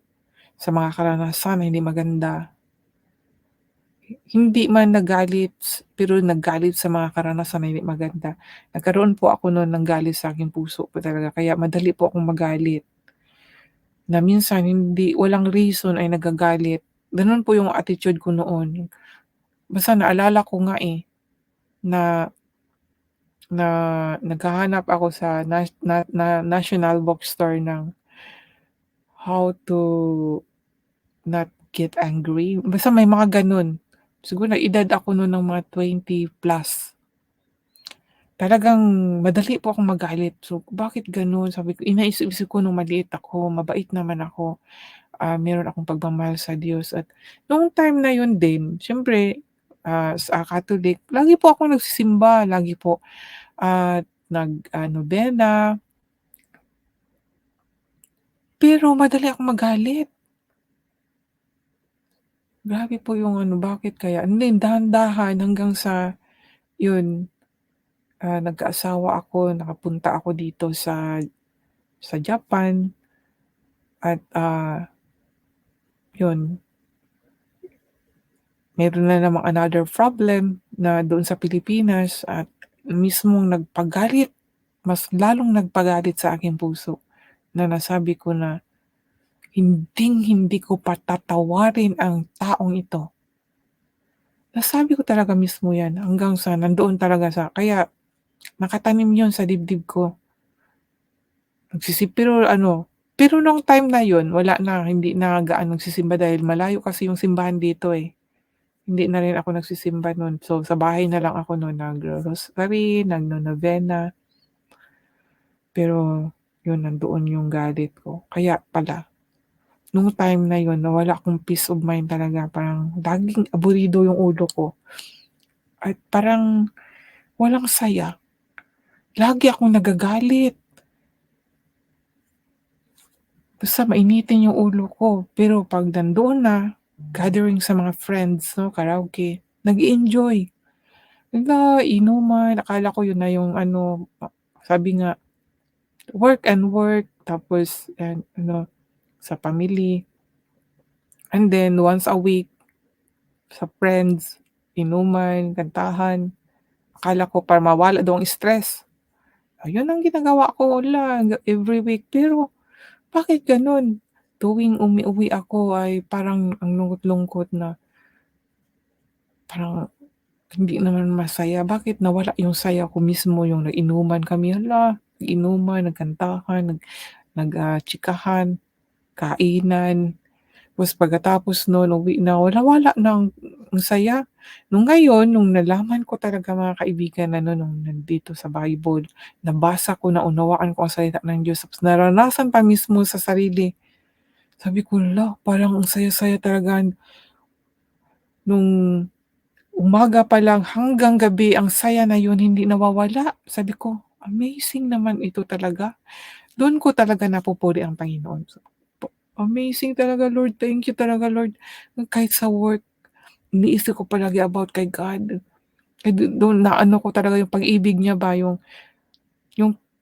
sa mga karanasan na hindi maganda. Hindi man nagalit pero nagalit sa mga karanasan na hindi maganda. Nagkaroon po ako nun ng galit sa aking puso po talaga kaya madali po akong magalit. Na minsan walang reason ay nagagalit. Gano'n po yung attitude ko noon. Basta naalala ko nga, na na naghahanap ako sa National Bookstore ng How to Not Get Angry, basta may mga gano'n. Siguro na-edad ako no'n ng mga 20+. Talagang madali po akong magalit. So, bakit gano'n? Sabi ko, inaisip-isip ko nung maliit ako, mabait naman ako, meron akong pagmamahal sa Diyos at noong time na yun din siyempre, sa Catholic, lagi po akong nagsisimba, lagi po at nobena, pero madali akong magalit. Grabe po yung bakit kaya? Hindi, dahan-dahan hanggang sa yun, nagkaasawa ako, nakapunta ako dito sa Japan at, yun, meron na namang another problem na doon sa Pilipinas at mismong mas lalong nagpagalit sa aking puso na nasabi ko na hinding-hindi ko patatawarin ang taong ito. Nasabi ko talaga mismo 'yan hanggang sa nandoon talaga kaya nakatanim 'yun sa dibdib ko pero ano, pero nung time na yun wala na, hindi na gaano nagsisimba dahil malayo kasi yung simbahan dito, eh. Hindi na rin ako nagsisimba nun. So, sa bahay na lang ako nun nagro-rosary, nagno-novena, pero yun nandoon yung galit ko. Kaya pala nung time na yun nawala akong peace of mind talaga, parang laging aburido yung ulo ko at parang walang saya. Lagi akong nagagalit, basta mainitin yung ulo ko. Pero 'pag nandoon na, gathering sa mga friends 'no, karaoke, nag-e-enjoy. Inuman, akala ko yun na yung ano, sabi nga, work and work tapos ano, sa family, and then once a week sa friends, inuman, kantahan. Akala ko para mawala daw ang stress. Ayun ang ginagawa ko every week, pero bakit gano'n? Tuwing umuuwi ako ay parang ang lungkot-lungkot na parang hindi naman masaya. Bakit nawala yung saya ko mismo, yung nag-inuman kami, nag-inuman, nagkantahan, chikahan, kainan. Tapos pagkatapos nun uwi na, wala na ang saya. Nung nalaman ko talaga mga kaibigan ano, nung nandito sa Bible, nabasa ko, naunawaan ko ang salita ng Diyos, tapos naranasan pa mismo sa sarili. Sabi ko, parang ang saya-saya talaga nung umaga pa lang hanggang gabi ang saya na yun hindi nawawala. Sabi ko, amazing naman ito talaga. Dun ko talaga napupuri ang Panginoon. Amazing talaga Lord, thank you talaga Lord. Kahit sa work, iniisip ko palagi about kay God. Dun naano ko talaga yung pag-ibig niya ba, yung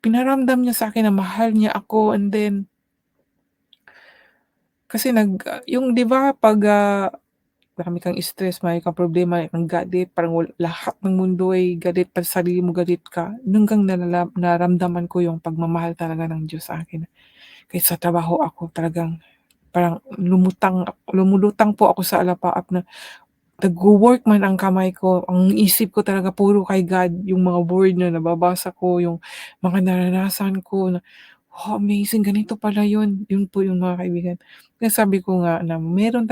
pinaramdam niya sa'kin na mahal niya ako, and then kasi yung 'di ba 'pag, marami kang stress, marami kang problema, ang galit, parang lahat ng mundo ay galit, pati sarili mo galit ka. Hanggang naramdaman ko yung pagmamahal talaga ng Diyos sa akin. Kahit sa trabaho ako talagang parang lumulutang po ako sa alapaap na nagwo-work man ang kamay ko, ang isip ko talaga puro kay God, yung mga word na nababasa ko, yung mga naranasan ko na, amazing ganito pala yun. Yun po yung mga kaibigan. Kaya sabi ko nga na meron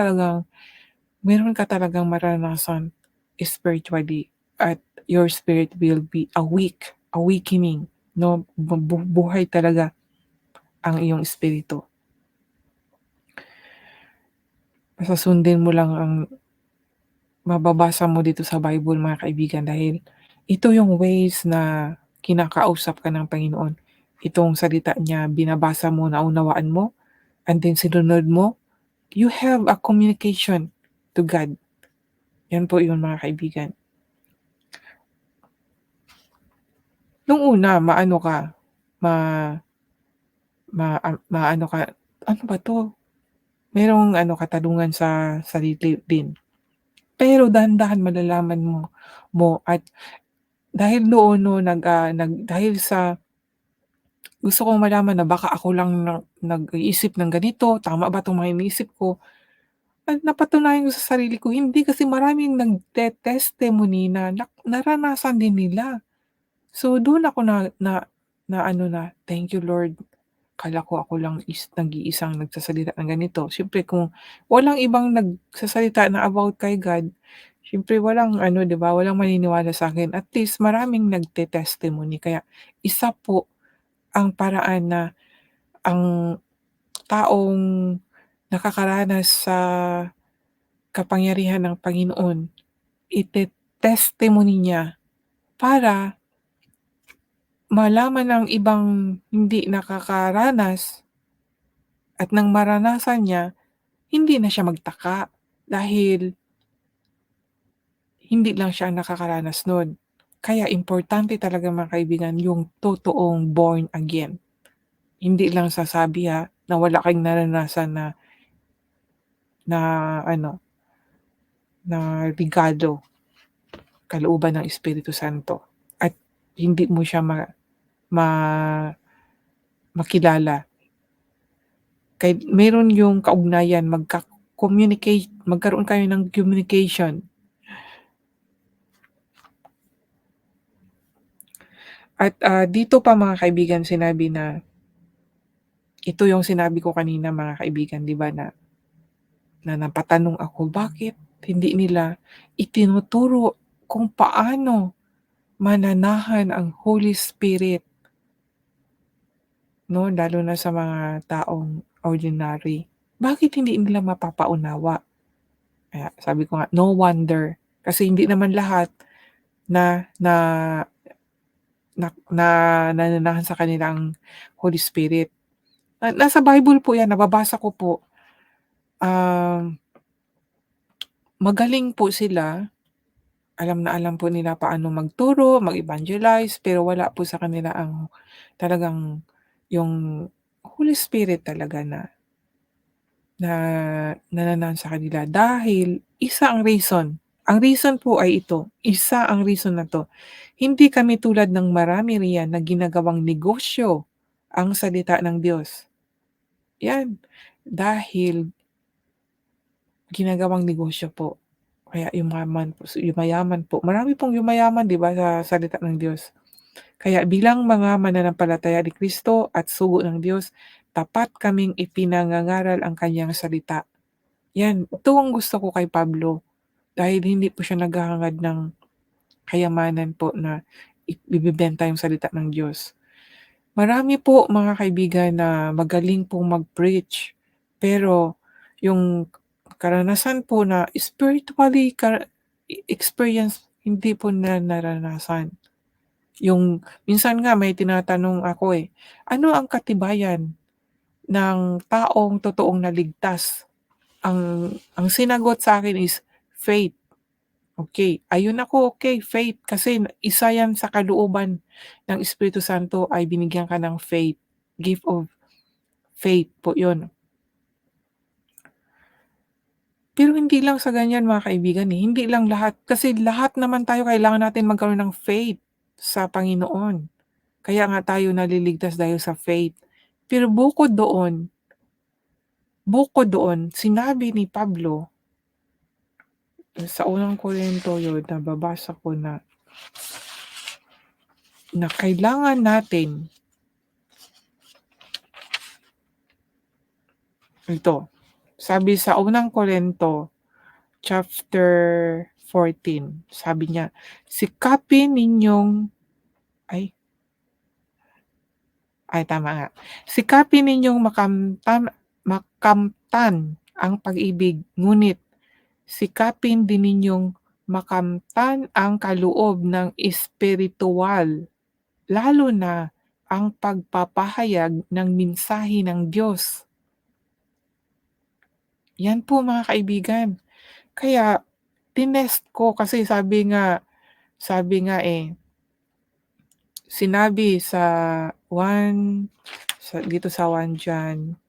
ka talagang mararanasan spiritually at your spirit will be awakening 'no, buhay talaga ang iyong espiritu. Basta sundin mo lang ang mababasa mo dito sa Bible mga kaibigan, dahil ito yung ways na kinakausap ka ng Panginoon. Itong salita niya binabasa mo, naunawaan mo, and then sinunod mo, you have a communication to God. Yan po yun mga kaibigan. Nung una maano ka, ma maano ka, "Ano ba 'to?" Merong ano katanungan sa sarili din. Pero dahan-dahan malalaman mo at dahil noon 'no dahil sa gusto kong malaman na baka ako lang nag-iisip ng ganito, tama ba 'tong mga iniisip ko, at napatunayan ko sa sarili ko hindi, kasi maraming nagte-testimony na naranasan din nila. So dun ako na na na ano na, "Thank you Lord." Akala ko ako lang nag-iisang nagsasalita ng ganito. Siyempre kung walang ibang nagsasalita na about kay God, siyempre walang ano 'di ba, walang maniniwala sa'kin. At least maraming nagte-testimony, kaya isa po ang paraan na ang taong nakakaranas sa kapangyarihan ng Panginoon, ite-testimony niya para malaman ng ibang hindi nakakaranas, at nang maranasan niya, hindi na siya magtaka dahil hindi lang siya ang nakakaranas nun. Kaya importante talaga mga kaibigan yung totoong born again. Hindi lang sasabi na wala kang naranasan na na ano, na regalo, kalooban ng Espiritu Santo at hindi mo siya ma makilala. Kahit meron yung kaugnayan, magkaroon kayo ng communication. At, dito pa mga kaibigan sinabi na Ito yung sinabi ko kanina mga kaibigan, 'di ba, na napatanong ako, bakit hindi nila itinuturo kung paano mananahan ang Holy Spirit 'no, lalo na sa mga taong ordinary. Bakit hindi nila mapapaunawa? Kaya sabi ko nga, no wonder, kasi hindi naman lahat na na na nananahan sa kanila ang Holy Spirit. Nasa Bible po 'yan, nababasa ko po. Um, Magaling po sila, alam na alam po nila paano magturo, mag-evangelize, pero wala po sa kanila ang talagang yung Holy Spirit talaga na na nananahan sa kanila, dahil isa ang reason. Ang reason po ay ito, isa ang reason na 'to, hindi kami tulad ng marami riyan na ginagawang negosyo ang salita ng Diyos. 'Yan, dahil ginagawang negosyo po. Kaya yumayaman po. Marami pong yumayaman 'di ba sa salita ng Diyos. Kaya bilang mga mananampalataya ni Kristo at sugo ng Diyos, tapat kaming ipinangangaral ang kanyang salita. 'Yan, ito ang gusto ko kay Pablo, dahil hindi po siya naghahangad ng kayamanan po na ibebenta yung salita ng Diyos. Marami po mga kaibigan na magaling pong mag-preach, pero yung karanasan po na spiritually experience, hindi po na naranasan. Yung minsan nga may tinatanong ako, ano ang katibayan ng taong totoong naligtas? Ang sinagot sa akin is faith. Okay, ayun ako, okay, faith, kasi isa yan sa kalooban ng Espiritu Santo, ay binigyan ka ng faith, gift of faith po yun. Pero hindi lang sa ganyan mga kaibigan, hindi lang lahat, kasi lahat naman tayo kailangan natin magkaroon ng faith sa Panginoon. Kaya nga tayo naliligtas dahil sa faith. Pero bukod doon, sinabi ni Pablo sa unang Korinto yun, nababasa ko na kailangan natin ito, sabi sa unang Korinto chapter 14, sabi niya, sikapin ninyong ay, tama nga. Sikapin ninyong makamtan ang pag-ibig, ngunit sikapin din ninyong makamtan ang kaloob ng espirituwal, lalo na ang pagpapahayag ng mensahe ng Diyos. Yan po mga kaibigan. Kaya tinest ko, kasi sabi nga, sinabi sa 1 dito sa 1 John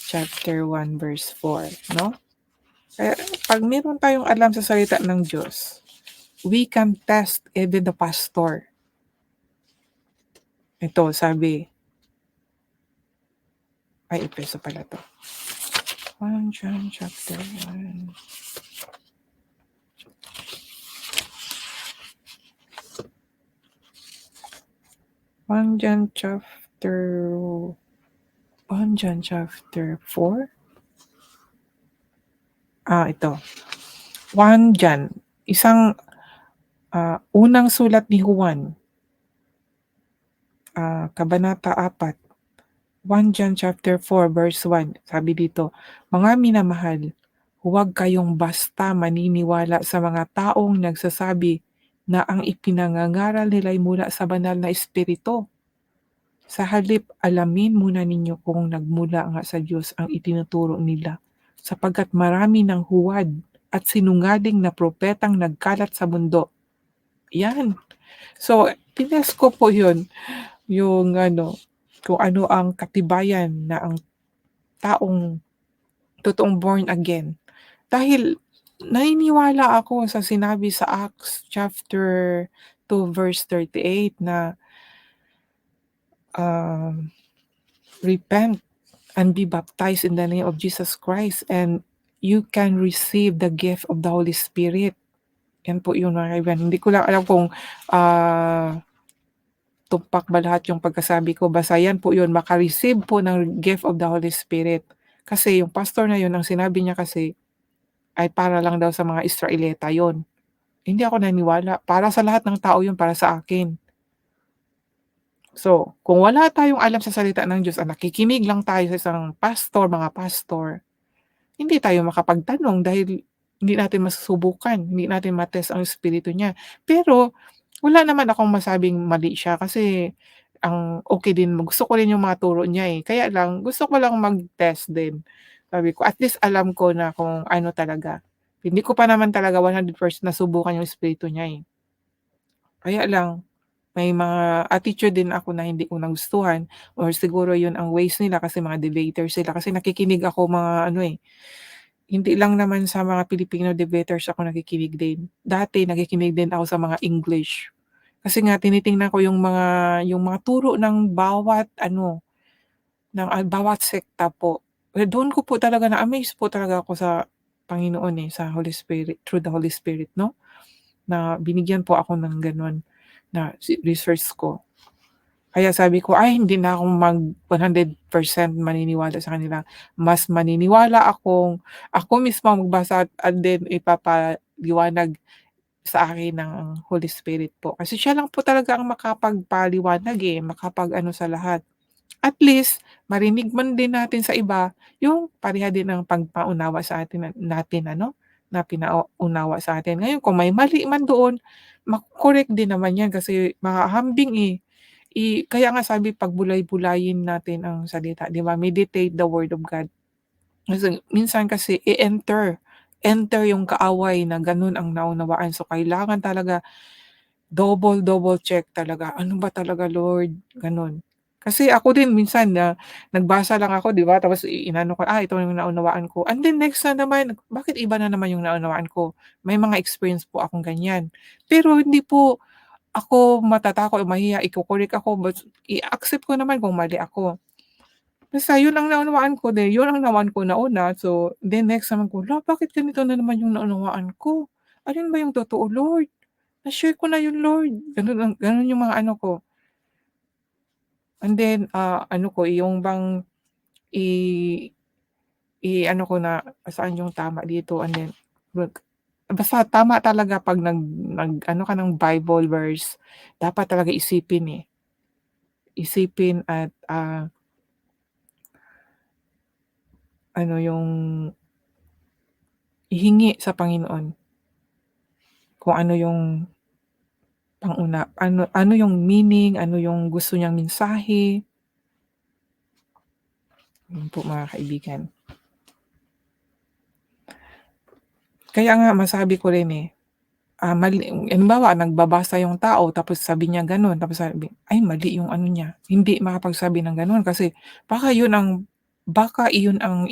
chapter 1 verse 4, 'no? Kaya 'pag meron tayong alam sa salita ng Diyos, we can test even the pastor. Ito sabi, Efeso pala 'to. 1 John chapter 1. 1 John chapter 4? Ito. 1 John, unang sulat ni Juan, kabanata 4, 1 John chapter 4 verse 1, sabi dito, "Mga minamahal, huwag kayong basta maniniwala sa mga taong nagsasabi na ang ipinangangaral nila ay mula sa banal na espiritu. Sa halip, alamin muna ninyo kung nagmula nga sa Diyos ang itinuturo nila, sapagkat marami ng huwad at sinungaling na propetang nagkalat sa mundo." Yan. So, tinest ko po yun, yung kung ano ang katibayan na ang taong totoong born again. Dahil naniniwala ako sa sinabi sa Acts chapter 2 verse 38 na, um, "Repent and be baptized in the name of Jesus Christ and you can receive the gift of the Holy Spirit." Yan po yun mga kaibigan. Hindi ko lang alam kung, tumpak ba lahat yung pagkasabi ko, basta yan po yun maka-receive po ng gift of the Holy Spirit. Kasi yung pastor na yun ang sinabi niya kasi ay para lang daw sa mga Israelita yun. Hindi ako naniniwala, para sa lahat ng tao yun, para sa akin. So, kung wala tayong alam sa salita ng Diyos at nakikinig lang tayo sa isang pastor, mga pastor, hindi tayo makapagtanong dahil hindi natin masusubukan, hindi natin ang espiritu niya. Pero wala naman akong masabing mali siya kasi ang okey din gusto ko rin yung mga turo niya, eh. Kaya lang gusto ko lang mag-test din. Sabi ko, at least alam ko na kung ano talaga. Hindi ko pa naman talaga 100% nasubukan yung espiritu niya, eh. Kaya lang may mga attitude din ako na hindi ko nagustuhan or siguro yun ang ways nila kasi mga debaters sila. Kasi nakikinig ako mga ano, eh, hindi lang naman sa mga Filipino debaters ako nakikinig din. Dati nakikinig din ako sa mga English. Kasi nga tinitingnan ko yung mga turo ng bawat ano, bawat sekta po. Doon ko po talaga na-amaze po talaga ako sa Panginoon, eh, sa Holy Spirit, through the Holy Spirit 'no, na binigyan po ako ng gano'n na research ko. Kaya sabi ko, "Ay hindi na ako 100% maniniwala sa kanila. Mas maniniwala akong ako mismo ang magbasa at then ipapaliwanag sa akin ng Holy Spirit po." Kasi siya lang po talaga ang makapagpaliwanag, eh, makapag-ano sa lahat. At least marinig man din natin sa iba yung pareha din ng pagpaunawa sa atin natin ano, na pinaunawa sa atin. Ngayon kung may mali man doon, mako-correct din naman 'yan kasi mahahambing, eh. Kaya nga sabi pagbulay-bulayin natin ang salita, 'di ba? Meditate the word of God. Kasi minsan kasi enter yung kaaway na gano'n ang naunawaan. So kailangan talaga double check talaga, "Ano ba talaga Lord?" Gano'n. Kasi ako din minsan na nagbasa lang ako 'di ba, tapos inano ko, ito yung naunawaan ko, and then next na naman, bakit iba na naman yung naunawaan ko? May mga experience po akong ganyan. Pero hindi po ako matatakot o mahiya, iko-correct ako, but i-accept ko naman kung mali ako. Basta yun ang naunawaan ko, yun ang naunawaan ko nauna, so then next naman ko, bakit ganito na naman yung naunawaan ko? Alin ba yung totoo Lord? Na-share ko na yun Lord." Gano'n yung mga ano ko. And then, ano ko, yung bang i i-ano ko na saan yung tama dito, and then wag basta tama talaga 'pag nag-ano ka ng Bible verse, dapat talaga isipin, eh. Isipin at, ano yung ihingi sa Panginoon kung ano yung ano ano yung meaning, ano yung gusto niyang mensahe, yun po mga kaibigan. Kaya nga masabi ko rin, eh, mali halimbawa nagbabasa yung tao tapos sabi niya gano'n, tapos sabi, ay mali yung ano niya, hindi makapagsabi ng gano'n kasi baka iyon ang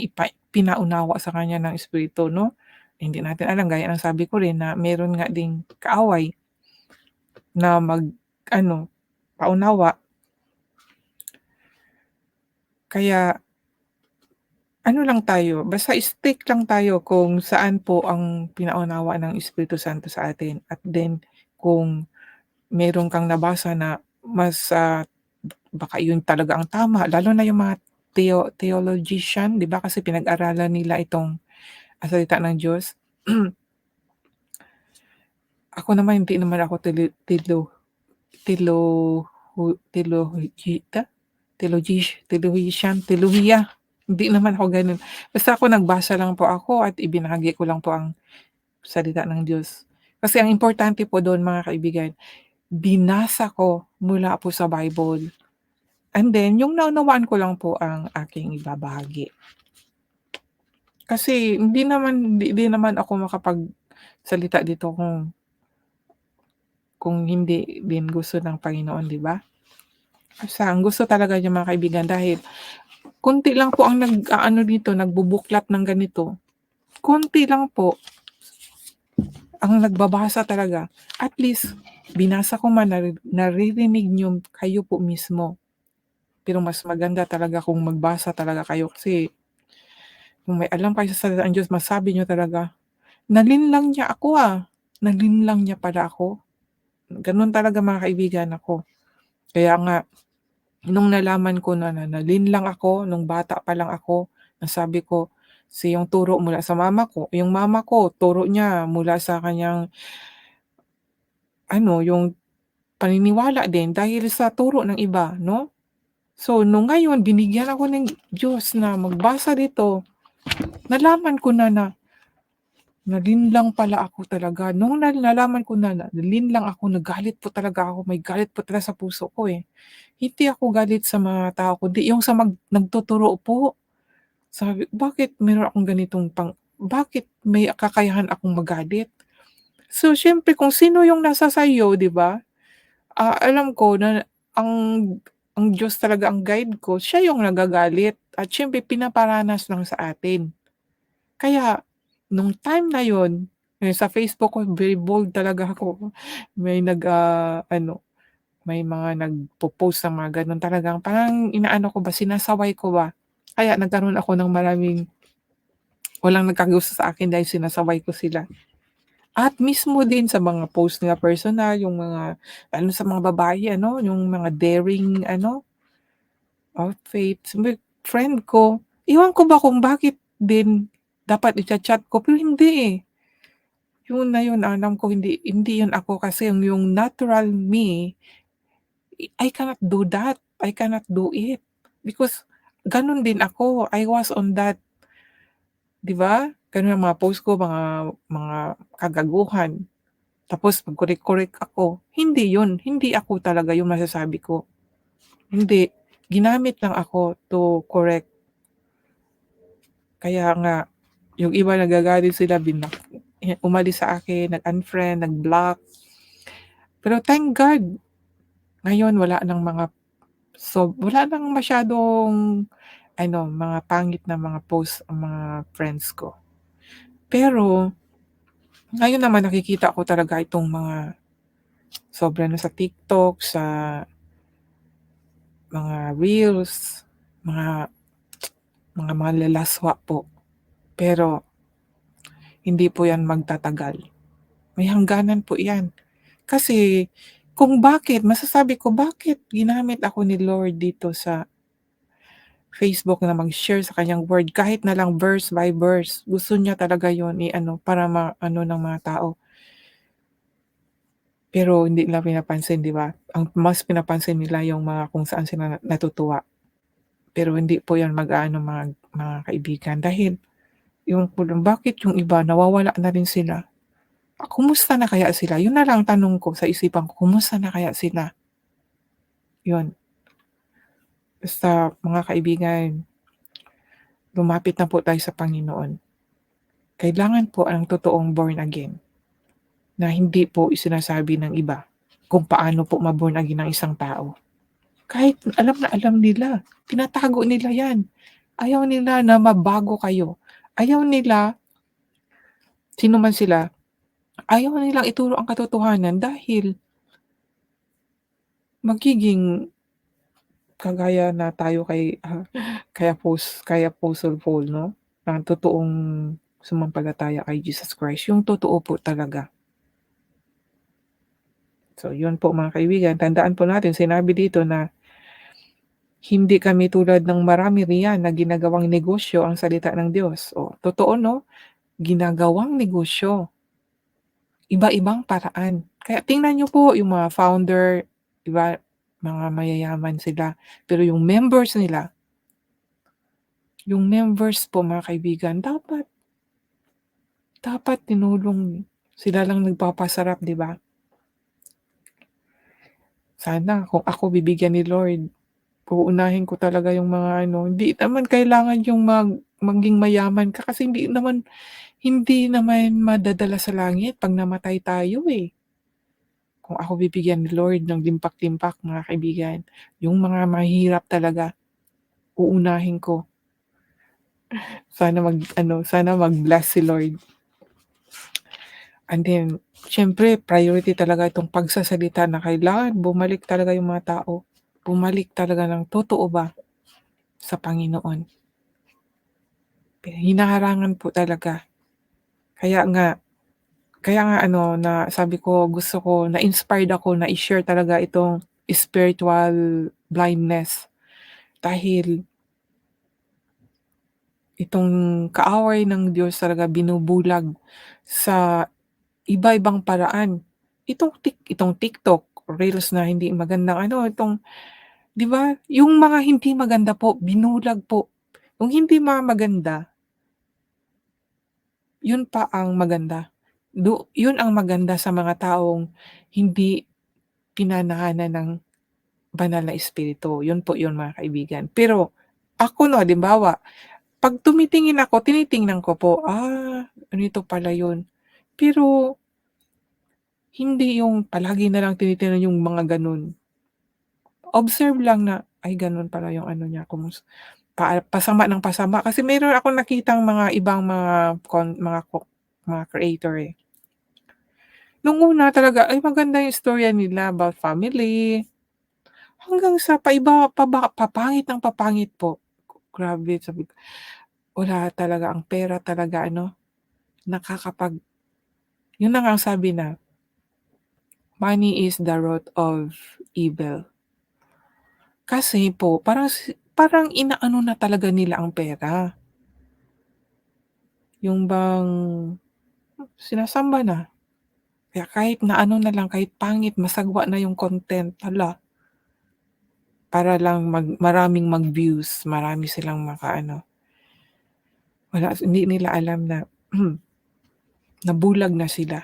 pinaunawa sa kanya ng Espiritu 'no? Hindi natin alam, gaya ng sabi ko rin na meron nga ding kaaway na mag-ano, paunawa. Kaya ano lang tayo, basta stick lang tayo kung saan po ang pinaunawa ng Espiritu Santo sa atin, at then kung meron kang nabasa na mas, baka yun talaga ang tama, lalo na yung mga theologian, 'di ba, kasi pinag-aralan nila itong, salita ng Diyos. Ako naman hindi naman ako telo telohita telohiya, hindi naman ako gano'n. Basta ako nagbasa lang po ako at ibinahagi ko lang po ang salita ng Diyos. Kasi ang importante po do'n mga kaibigan, binasa ko mula po sa Bible, and then yung naunawaan ko lang po ang aking ibabahagi. Kasi hindi din naman ako makapagsalita dito kung hindi din gusto ng Panginoon, 'di ba? Basta ang gusto talaga niya mga kaibigan, dahil konti lang po ang nag-aano dito, nagbubuklat ng ganito, konti lang po ang nagbabasa talaga. At least binasa ko man, naririnig niyo kayo po mismo. Pero mas maganda talaga kung magbasa talaga kayo kasi kung may alam kayo sa salita ng Diyos, masabi niyo talaga, "Nalinlang niya ako, nalinlang niya pala ako." Gano'n talaga mga kaibigan ako. Kaya nga nung nalaman ko na linlang ako, nung bata pa lang ako, na sabi ko, yung turo mula sa mama ko, yung mama ko turo niya mula sa kanyang ano, yung paniniwala din dahil sa turo ng iba 'no. So nung ngayon binigyan ako ng Diyos na magbasa dito, nalaman ko na linlang pala ako talaga. Nung nalaman ko na linlang ako, nagalit po talaga ako, may galit po talaga sa puso ko, eh. Hindi ako galit sa mga tao kundi yung sa nagtuturo po. Sabi bakit meron akong ganitong bakit may kakayahan akong magalit? So siyempre kung sino yung nasa sa'yo 'di ba, alam ko na ang ang Diyos talaga ang guide ko, siya yung nagagalit at siyempre pinaparanas lang sa atin. Kaya nung time na yun, sa Facebook ko very bold talaga ako. May ano, may mga nagpo-post ng mga gano'n talagang parang inaano ko ba, sinasaway ko ba. Kaya nagkaroon ako ng maraming walang nagkagusto sa akin dahil sinasaway ko sila. At mismo din sa mga post nila personal, yung mga ano sa mga babae ano, yung mga daring ano, outfit. Sabi friend ko, ewan ko ba kung bakit din dapat i-cha-chat ko pero hindi, eh. Yun na yun alam ko hindi hindi yun ako kasi yung natural me, I cannot do that, I cannot do it. Because ganun din ako, I was on that, 'di ba? Ganun ang mga post ko mga kagaguhan. Tapos mag-correct-correct ako. Hindi yun, hindi ako talaga yung masasabi ko. Hindi, ginamit lang ako to correct. Kaya nga yung iba nagagalit sila umalis sa akin, nag-unfriend, nag-block. Pero thank God, ngayon wala ng masyadong ano, mga pangit na mga post ang mga friends ko. Pero ngayon naman nakikita ko talaga itong mga sobra na sa TikTok, sa mga reels, mga mga manlalaswa po. Pero hindi po 'yan magtatagal. May hangganan po 'yan. Kasi kung masasabi ko bakit ginamit ako ni Lord dito sa Facebook na mag-share sa kanyang word kahit na lang verse by verse. Gusto niya talaga 'yon i-ano para maano ng mga tao. Pero hindi nila pinapansin 'di ba? Ang mas pinapansin nila yung mga kung saan sila natutuwa. Pero hindi po 'yan mag-aano mga kaibigan dahil yung bakit yung iba nawawala na rin sila. Kumusta na kaya sila? Yun na lang tanong ko sa isipan ko, kumusta na kaya sila? Yun. Basta mga kaibigan, lumapit na po tayo sa Panginoon. Kailangan po ang totoong born again na hindi po isinasabi ng iba kung paano po ma-born again ang isang tao. Kahit alam na alam nila, tinatago nila 'yan. Ayaw nila na mabago kayo. Ayaw nila, sino man sila, ayaw nilang ituro ang katotohanan dahil magiging kagaya na tayo kay Apostle Paul 'no, ang totoong sumampalataya kay Jesus Christ, yung totoo po talaga. So yun po mga kaibigan, tandaan po natin sinabi dito na hindi kami tulad ng marami riyan na ginagawang negosyo ang salita ng Diyos. O totoo 'no, ginagawang negosyo, iba-ibang paraan. Kaya tingnan niyo po yung mga founder, 'di ba, mga mayayaman sila, pero yung members po mga kaibigan dapat dapat tinulong sila lang nagpapasarap 'di ba? Sana kung ako bibigyan ni Lord, uunahin ko talaga yung mga ano, hindi naman kailangan yung maging mayaman ka kasi hindi naman madadala sa langit 'pag namatay tayo, eh. Kung ako bibigyan ni Lord ng limpak-timpak mga kaibigan, yung mga mahihirap talaga uunahin ko. Sana mag-bless si Lord. And then, siyempre priority talaga itong pagsasalita na kailangan bumalik talaga yung mga tao, bumalik talaga ng totoo ba sa Panginoon. Hinaharangan po talaga. Kaya nga kaya nga ano na sabi ko gusto ko na-inspired ako na i-share talaga itong spiritual blindness dahil itong kaaway ng Diyos talaga binubulag sa iba-ibang paraan. Itong TikTok, reels na hindi magandang ano, 'di ba, yung mga hindi maganda po binulag po. Yung hindi maganda, yun pa ang maganda. Yun ang maganda sa mga taong hindi pinanahanan ng banal na espiritu, yun po yun mga kaibigan. Pero ako 'no, halimbawa, 'pag tumitingin ako, tinitingnan ko po, ganito pala yun. Pero hindi yung palagi na lang tinitingnan yung mga gano'n. Observe lang na, ay gano'n pala yung ano niya, pasama ng pasama. Kasi meron akong nakitang mga ibang mga creator, eh. Nung una talaga, ay maganda yung istorya nila about family, hanggang sa papangit ng papangit po. Grabe, sabi ko, wala talaga, ang pera talaga ano, nakakapag yun na nga ang sabi na, "Money is the root of evil." Kasi po parang inaano na talaga nila ang pera, yung bang sinasamba na. Kaya kahit na ano na lang, kahit pangit, masagwa na yung content, hala, para lang maraming mag-views, marami silang makaano. Hindi nila alam na nabulag na sila,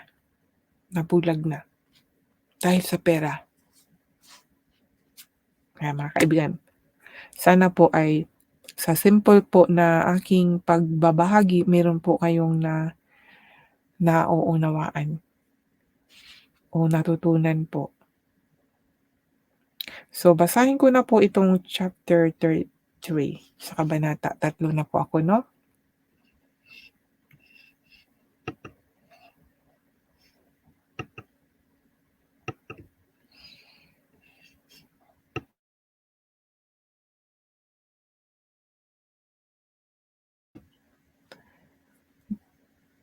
nabulag na dahil sa pera. Kaya mga kaibigan, sana po ay sa simple po na aking pagbabahagi, meron po kayong nauunawaan o natutunan po. So, basahin ko na po itong chapter 3 sa kabanata 3 na po ako 'no.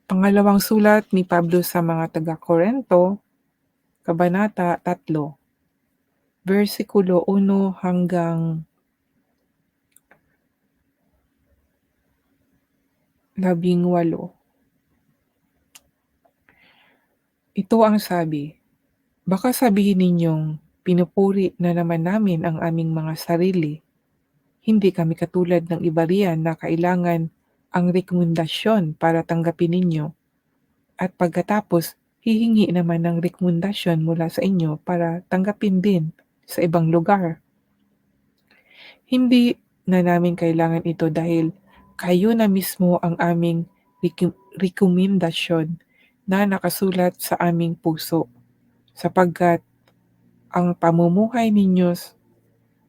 Pangalawang sulat ni Pablo sa mga taga-Korinto, kabanata 3, bersikulo 1 hanggang 18. Ito ang sabi, "Baka sabihin ninyong, pinupuri na naman namin ang aming mga sarili. Hindi kami katulad ng iba riyan na kailangan ang rekomendasyon para tanggapin ninyo, at pagkatapos hihingi naman ng rekomendasyon mula sa inyo para tanggapin din sa ibang lugar. Hindi na namin kailangan ito dahil kayo na mismo ang aming rekomendasyon na nakasulat sa aming puso, sapagkat ang pamumuhay ninyo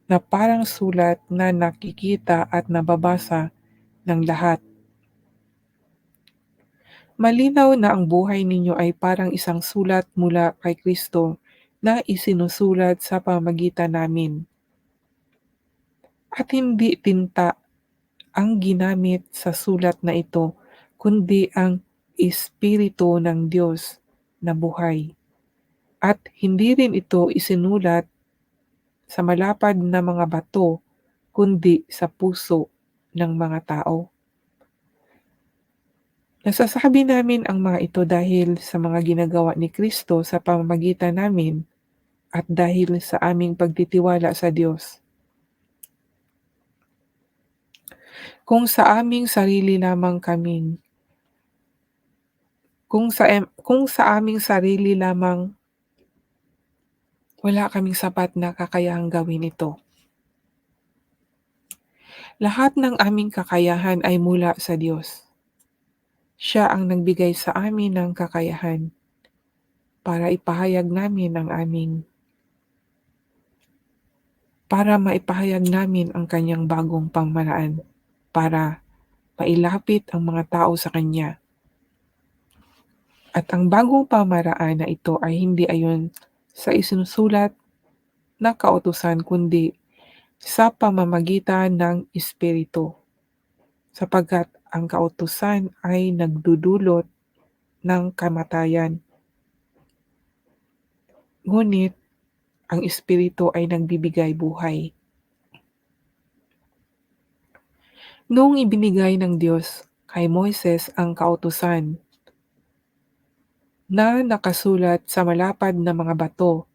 na parang sulat na nakikita at nababasa ng lahat. Malinaw na ang buhay ninyo ay parang isang sulat mula kay Kristo na isinusulat sa pamamagitan namin. At hindi tinta ang ginamit sa sulat na ito, kundi ang Espiritu ng Diyos na buhay. At hindi rin ito isinulat sa malapad na mga bato, kundi sa puso ng mga tao. Nasasabi namin ang mga ito dahil sa mga ginagawa ni Kristo sa pamamagitan namin at dahil sa aming pagtitiwala sa Diyos. Kung sa aming sarili lamang kaming kung sa aming sarili lamang, wala kaming sapat na kakayahang gawin ito. Lahat ng aming kakayahan ay mula sa Diyos. Siya ang nagbigay sa amin ng kakayahan para maipahayag namin ang kanyang bagong pamamaraan para mailapit ang mga tao sa kanya. At ang bagong pamamaraan na ito ay hindi ayon sa isinusulat na kautusan, kundi sa pamamagitan ng Espiritu, sapagkat ang kautusan ay nagdudulot ng kamatayan, ngunit ang Espiritu ay nagbibigay buhay. Noong ibinigay ng Diyos kay Moises ang kautusan na nakasulat sa malapad na mga bato,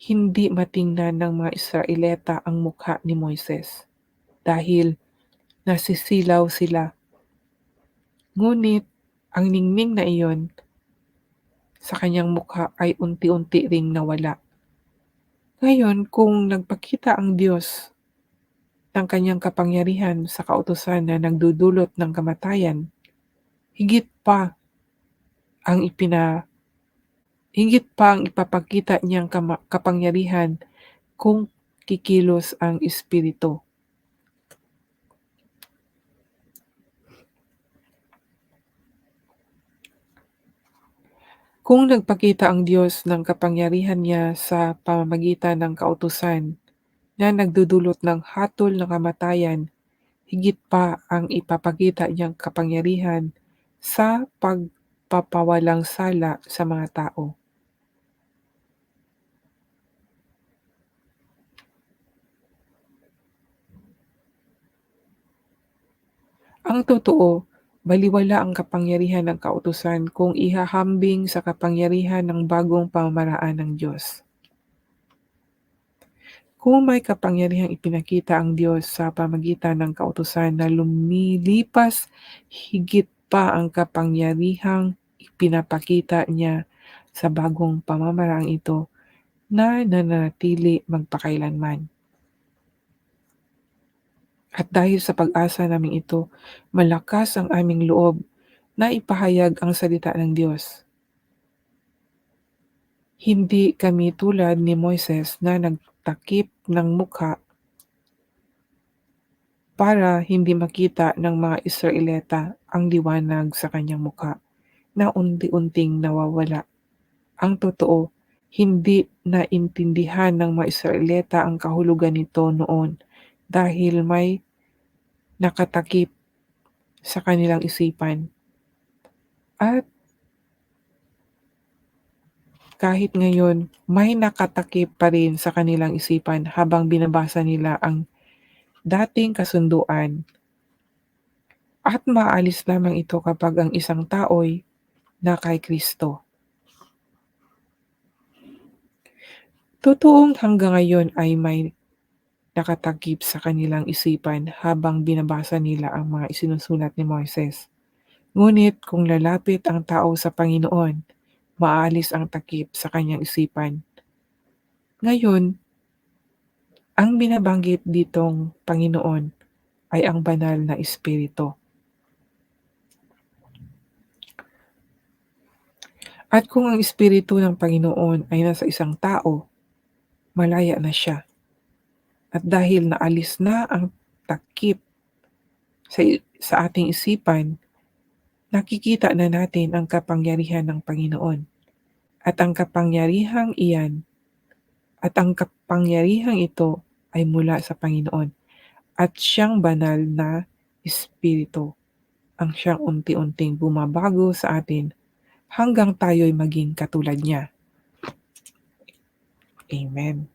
hindi matingnan ng mga Israelita ang mukha ni Moises dahil nasisilaw sila. Ngunit ang ningning na iyon sa kanyang mukha ay unti-unti ring nawala. Ngayon, kung nagpakita ang Diyos ng kanyang kapangyarihan sa kautusan na nagdudulot ng kamatayan, higit pa ang ipapakita niyang kapangyarihan kung kikilos ang Espiritu. Kung nagpakita ang Diyos ng kapangyarihan niya sa pamamagitan ng kautusan na nagdudulot ng hatol na kamatayan, higit pa ang ipapakita niyang kapangyarihan sa pagpapawalang sala sa mga tao. Ang totoo, balewala ang kapangyarihan ng kautusan kung ihahambing sa kapangyarihan ng bagong pamamaraan ng Diyos. Kung may kapangyarihang ipinakita ang Diyos sa pamamagitan ng kautusan na lumilipas higit pa ang kapangyarihang ipinapakita niya sa bagong pamamaraang ito na nananatili magpakailanman. At dahil sa pag-asa naming ito, malakas ang aming loob na ipahayag ang salita ng Diyos. Hindi kami tulad ni Moises na nagtakip ng mukha para hindi makita ng mga Israelita ang liwanag sa kanyang mukha na unti-unting nawawala. Ang totoo, hindi naintindihan ng mga Israelita ang kahulugan nito noon dahil may nakatakip sa kanilang isipan. At kahit ngayon, may nakatakip pa rin sa kanilang isipan habang binabasa nila ang dating kasunduan. At maaalis lamang ito kapag ang isang tao'y na kay Kristo. Totoong hanggang ngayon ay may nakatakip sa kanilang isipan habang binabasa nila ang mga isinusulat ni Moises. Ngunit kung lalapit ang tao sa Panginoon, maalis ang takip sa kanyang isipan. Ngayon, ang binabanggit ditong Panginoon ay ang banal na Espiritu. At kung ang Espiritu ng Panginoon ay nasa isang tao, malaya na siya. At dahil naalis na ang takip sa ating isipan, nakikita na natin ang kapangyarihan ng Panginoon. At ang kapangyarihang ito ay mula sa Panginoon. At siyang banal na Espiritu ang siyang unti-unting bumabago sa atin hanggang tayo'y maging katulad niya. Amen.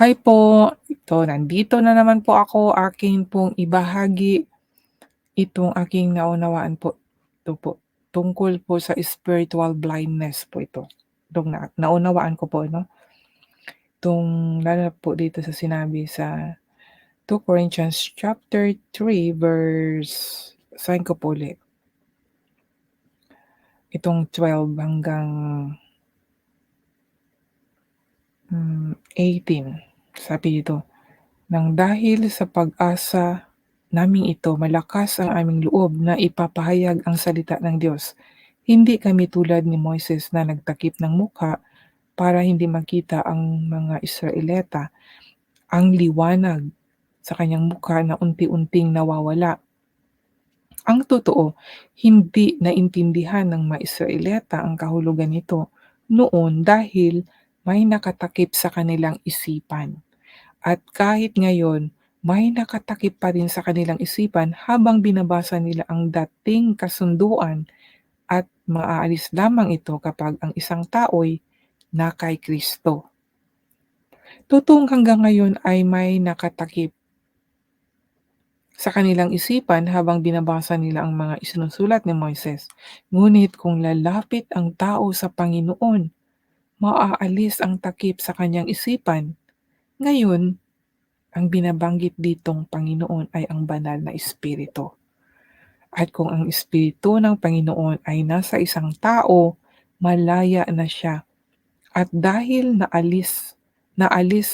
Hi po, nandito na naman po ako, akin pong ibahagi itong aking naunawaan po. Ito po, tungkol po sa spiritual blindness po ito. Itong naunawaan ko po, no? Itong lalo na po dito sa sinabi sa 2 Corinthians chapter 3 verse, sahin ko po ulit. itong 12 hanggang 18. Sabi dito, "Nang dahil sa pag-asa naming ito, malakas ang aming loob na ipapahayag ang salita ng Diyos. Hindi kami tulad ni Moises na nagtakip ng mukha para hindi makita ang mga Israelita ang liwanag sa kanyang mukha na unti-unting nawawala. Ang totoo, hindi naintindihan ng mga Israelita ang kahulugan nito noon dahil may nakatakip sa kanilang isipan. At kahit ngayon, may nakatakip pa rin sa kanilang isipan habang binabasa nila ang dating kasunduan at maaalis lamang ito kapag ang isang tao'y na kay Kristo. Totoong hanggang ngayon ay may nakatakip sa kanilang isipan habang binabasa nila ang mga isinusulat ni Moises. Ngunit kung lalapit ang tao sa Panginoon, maaalis ang takip sa kanyang isipan. Ngayon, ang binabanggit ditong Panginoon ay ang banal na Espiritu. At kung ang Espiritu ng Panginoon ay nasa isang tao, malaya na siya. At dahil naalis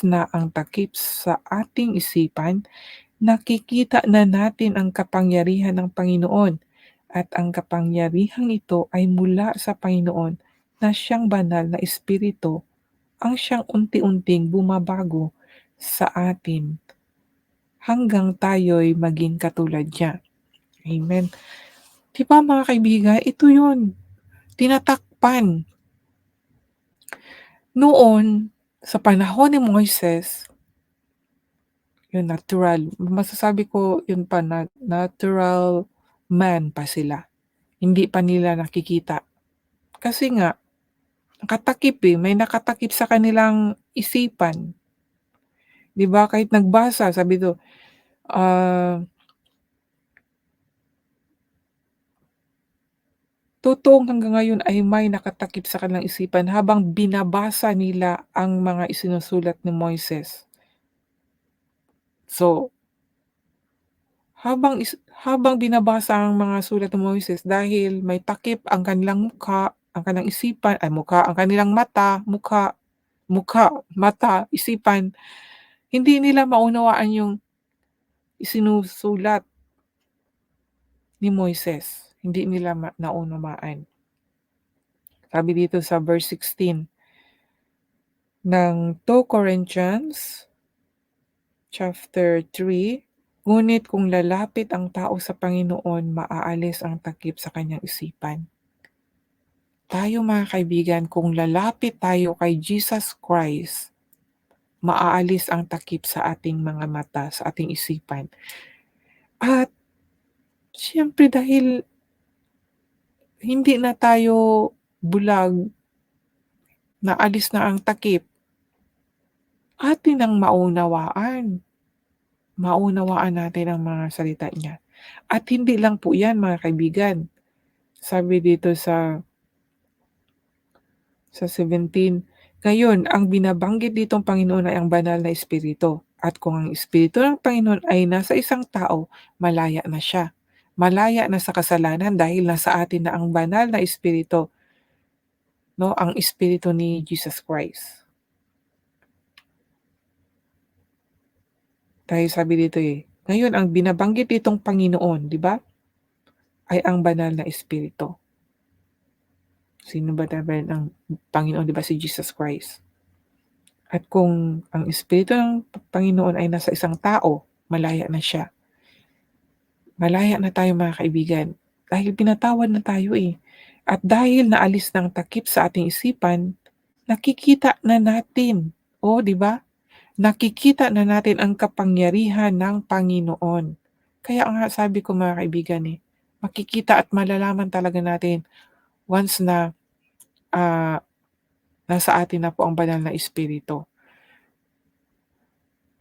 na ang takip sa ating isipan, nakikita na natin ang kapangyarihan ng Panginoon at ang kapangyarihang ito ay mula sa Panginoon na siyang banal na Espiritu ang siyang unti-unting bumabago sa atin hanggang tayo'y maging katulad niya. Amen. 'Di ba mga kaibigan, ito yun, tinatakpan. Noon, sa panahon ni Moises, yung natural, masasabi ko yun pa na natural man pa sila. Hindi pa nila nakikita. Kasi nga, nakatakip may nakatakip sa kanilang isipan. 'Di ba kahit nagbasa sabi do, ah, totoong hanggang ngayon ay may nakatakip sa kanilang isipan habang binabasa nila ang mga isinusulat ni Moises. So, habang binabasa ang mga sulat ni Moises dahil may takip ang kanilang mukha, ang kanilang isipan ay mukha, ang kanilang mata, mata, isipan, hindi nila maunawaan yung isinusulat ni Moises, hindi nila naunawaan. Sabi dito sa verse 16 ng 2 Corinthians chapter 3, "Ngunit kung lalapit ang tao sa Panginoon, maaalis ang takip sa kanyang isipan." Tayo mga kaibigan, kung lalapit tayo kay Jesus Christ, maaalis ang takip sa ating mga mata, sa ating isipan. At siyempre dahil hindi na tayo bulag, naalis na ang takip, atin ang maunawaan. Maunawaan natin ang mga salita niya. At hindi lang po 'yan mga kaibigan. Sabi dito sa 17, "Ngayon ang binabanggit ditong Panginoon ay ang banal na Espiritu. At kung ang Espiritu ng Panginoon ay nasa isang tao, malaya na siya. Malaya na sa kasalanan dahil nasa atin na ang banal na Espiritu, 'no, ang Espiritu ni Jesus Christ." Dahil sabi dito, ngayon ang binabanggit ditong Panginoon, 'di ba, ay ang banal na Espiritu. Sino ba naman ang Panginoon, 'di ba, si Jesus Christ. At kung ang Espiritu ng Panginoon ay nasa isang tao, malaya na siya. Malaya na tayo mga kaibigan, dahil pinatawad na tayo, At dahil naalis ng takip sa ating isipan, nakikita na natin, 'di ba? Nakikita na natin ang kapangyarihan ng Panginoon. Kaya nga sabi ko mga kaibigan, makikita at malalaman talaga natin once na, ah nasa atin na po ang banal na Espiritu.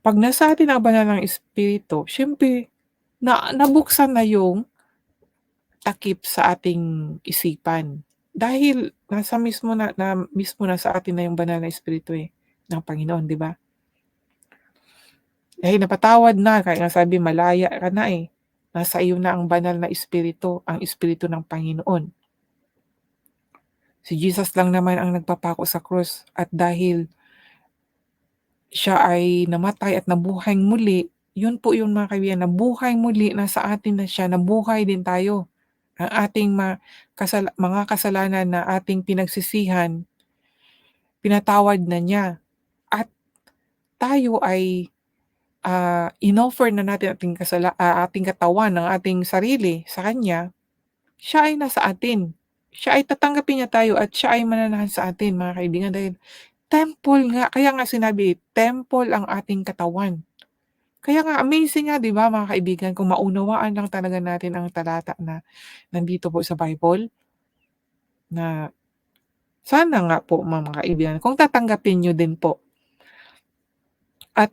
'Pag nasa atin ang banal ng Espiritu, siyempre nabuksan na yung takip sa ating isipan. Dahil nasa mismo na sa atin na yung banal na Espiritu, ng Panginoon, 'di ba? Dahil napatawad na, kaya nga sabi malaya ka na, Nasa iyo na ang banal na Espiritu, ang Espiritu ng Panginoon. Si Jesus lang naman ang nagpapako sa krus at dahil siya ay namatay at nabuhay muli, yun po yun mga kaibigan, nabuhay muli, nasa atin na siya, nabuhay din tayo. Ang ating mga kasalanan na ating pinagsisihan, pinatawad na niya at tayo ay, inoffer na natin ating katawan, ng ating sarili sa kanya, siya ay nasa atin. Siya ay tatanggapin niya tayo at siya ay mananahan sa atin mga kaibigan dahil temple nga, kaya nga sinabi, temple ang ating katawan. Kaya nga amazing nga 'di ba mga kaibigan kung maunawaan lang talaga natin ang talata na nandito po sa Bible, na sana nga po mga kaibigan kung tatanggapin niyo din po. At,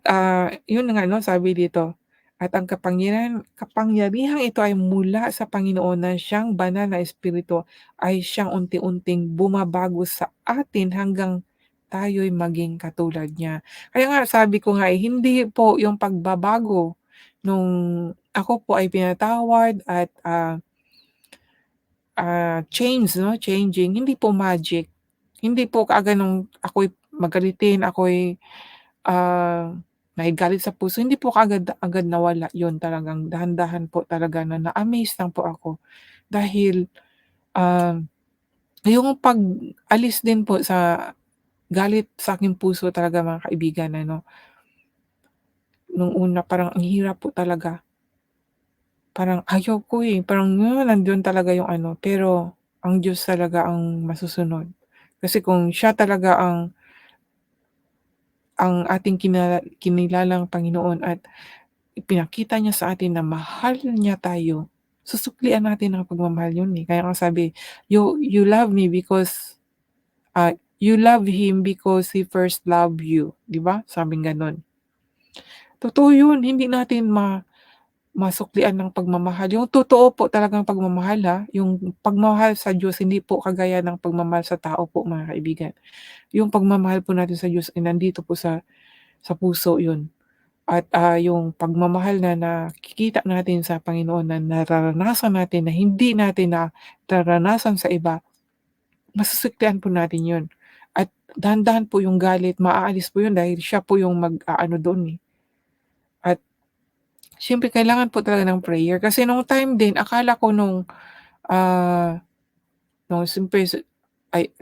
yun nga 'no, sabi dito, "At ang kapangyarihang ito ay mula sa Panginoon na siyang banal na espiritu ay siyang unti-unting bumabago sa atin hanggang tayo'y maging katulad niya." Kaya nga sabi ko nga, hindi po yung pagbabago nung ako po ay pinatawad at, change 'no, changing, hindi po magic. Hindi po kaagad nung ako'y magalitin, ako'y naigalit sa puso, hindi po kaagad agad nawala yun, talagang dahan-dahan po talaga na na-amaze lang po ako. Dahil, um, yung pag-alis din po sa galit sa aking puso talaga mga kaibigan ano, nung una parang ang hirap po talaga, parang ayaw ko, parang nandun talaga yung ano, pero ang Diyos talaga ang masusunod. Kasi kung siya talaga ang ating kinilalang Panginoon at ipinakita niya sa atin na mahal niya tayo, susuklian natin ang pagmamahal yun, Kaya nga sabi, "You love me because, you love him because he first loved you." 'Di ba, sabing gano'n. Totoo yun, hindi natin masuklian ng pagmamahal, yung totoo po talagang pagmamahal, yung pagmamahal sa Diyos hindi po kagaya ng pagmamahal sa tao po mga kaibigan. Yung pagmamahal po natin sa Diyos ay nandito po sa puso yun. At, yung pagmamahal na nakikita natin sa Panginoon na nararanasan natin na hindi natin nararanasan sa iba, masusuklian po natin yun. At dahan-dahan po yung galit, maaalis po yun dahil siya po yung mag-aano dun. At siyempre kailangan po talaga ng prayer kasi nung time din akala ko ah nung siyempre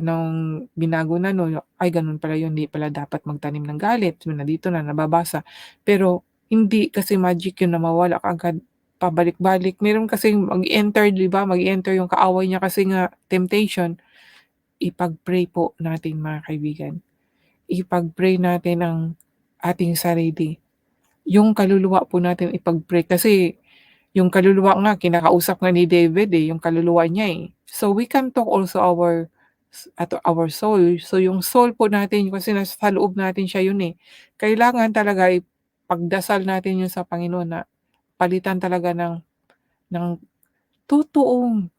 nung binago na 'no, ay gano'n pala 'yun, hindi pala dapat magtanim ng galit, so nandito na, nababasa. Pero hindi kasi magic 'yun na mawala kaagad, pabalik-balik. Meron kasing mag-e-enter 'di ba, mag-e-enter yung kaaway niya kasi nga temptation. Ipag-pray po natin mga kaibigan, ipag-pray natin ang ating sarili. Yung kaluluwa po natin ipag-pray kasi yung kaluluwa nga kinakausap nga ni David, yung kaluluwa niya, So, we can talk also our soul. So, yung soul po natin kasi nasa loob natin siya yun, Kailangan talaga ipagdasal natin yun sa Panginoon na palitan talaga ng totoong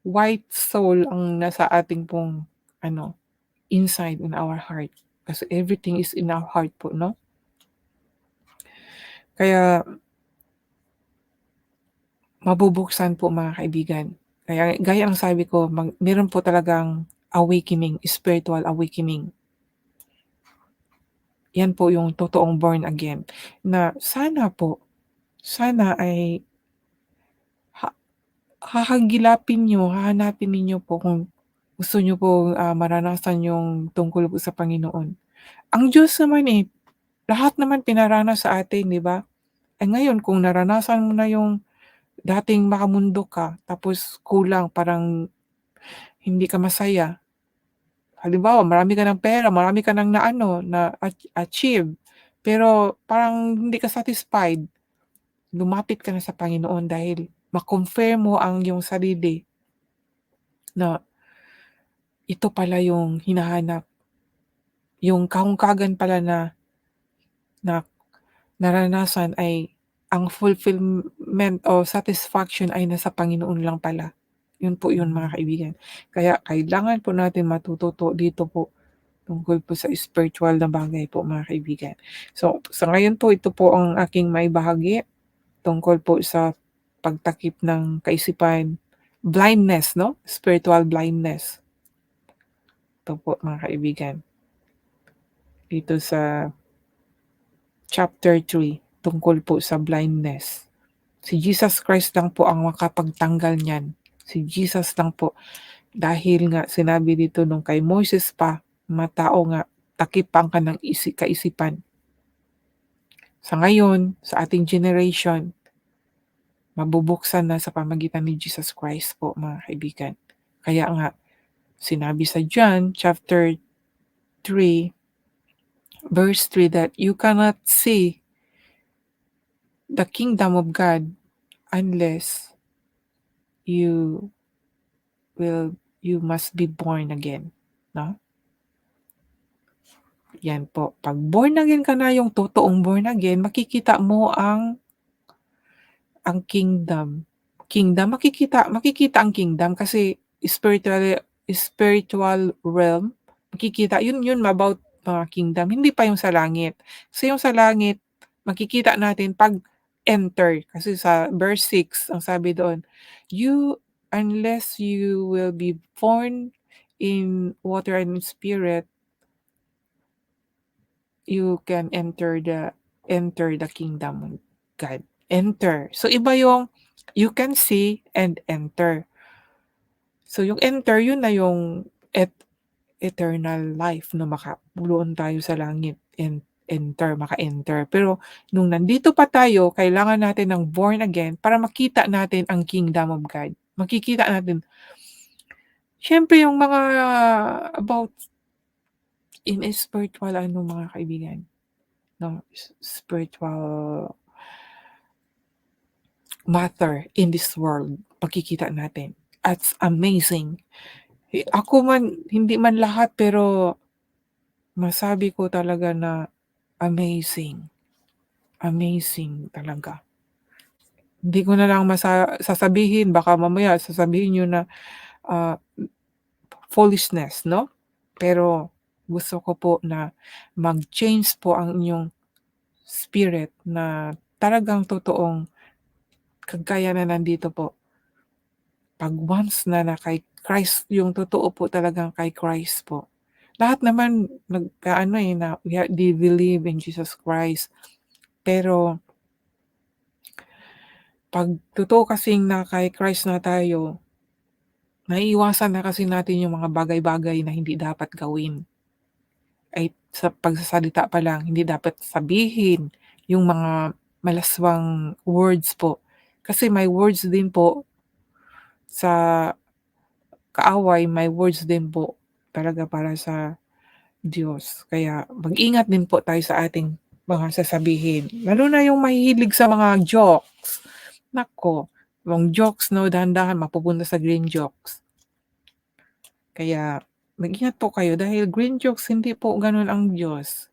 white soul ang nasa ating pong ano, inside in our heart. Kasi everything is in our heart po 'no? Kaya mabubuksan po mga kaibigan. Kaya gaya ng sabi ko meron po talagang awakening, spiritual awakening. Yan po yung totoong born again na sana po, sana ay ha hahagilapin niyo, hahanapin ninyo po kung gusto niyo po, maranasan yung tungkol po sa Panginoon. Ang Diyos naman, lahat naman pinaranas sa atin 'di ba? Eh, ngayon kung naranasan mo na yung dating makamundo ka tapos kulang, parang hindi ka masaya. Halimbawa, marami ka ng pera, marami ka ng naano, na-achieve, pero parang hindi ka satisfied. Lumapit ka na sa Panginoon dahil ma-confirm mo ang iyong sarili na ito pala yung hinahanap, yung kahungkagan pala na naranasan ay ang fulfillment o satisfaction ay nasa Panginoon lang pala. Yun po yun mga kaibigan. Kaya kailangan po natin matuto dito po tungkol po sa spiritual na bagay po mga kaibigan. So, sa ngayon po ito po ang aking maibahagi tungkol po sa pagtakip ng kaisipan, blindness 'no, spiritual blindness. ito po mga kaibigan, dito sa chapter 3 tungkol po sa blindness. Si Jesus Christ lang po ang makapagtanggal niyan. Si Jesus lang po. Dahil nga sinabi dito nung kay Moses pa, matao nga, takip ang kanang kaisipan. Sa ngayon, sa ating generation, mabubuksan na sa pamagitan ni Jesus Christ po mga kaibigan. Kaya nga, sinabi sa John chapter 3, verse 3 that you cannot see the kingdom of God unless you you must be born again, no? Yan po, 'pag born again ka na, yung totoong born again, makikita mo ang kingdom. Makikita makikita ang kingdom kasi spiritual realm, makikita yun about mga kingdom, hindi pa yung sa langit. Kasi yung sa langit, makikita natin 'pag enter, kasi sa verse 6 ang sabi doon, unless you will be born in water and spirit, you can enter the kingdom of God. Enter. So iba yung you can see and enter. So yung enter, yun na yung eternal life na makabuloon tayo sa langit and maka-enter. Pero nung nandito pa tayo, kailangan natin ng born again para makita natin ang kingdom of God. Makikita natin. Siyempre yung mga about in a spiritual mga kaibigan, no, spiritual matter in this world, makikita natin. It's amazing. Ako man, hindi man lahat, pero masabi ko talaga na amazing. Amazing talaga. Hindi ko na lang sasabihin, baka mamaya sasabihin niyo na, ah, foolishness, 'no? Pero gusto ko po na mag-change po ang inyong spirit na talagang totoong kagaya na nandito po. 'Pag once na kay Christ, yung totoo po talagang kay Christ po. Lahat naman na they believe in Jesus Christ. Pero 'pag totoo kasing na kay Christ na tayo, naiiwasan na kasi natin yung mga bagay-bagay na hindi dapat gawin. Ay sa pagsasalita pa lang, hindi dapat sabihin yung mga malaswang words po. Kasi may words din po sa kaaway, may words din po talaga para sa Diyos. Kaya mag-ingat din po tayo sa ating mga sasabihin. Lalo na yung mahihilig sa mga jokes. Naku, yung jokes 'no, dahan-dahan mapupunta sa green jokes. Kaya mag-ingat po kayo dahil green jokes hindi po gano'n ang Diyos.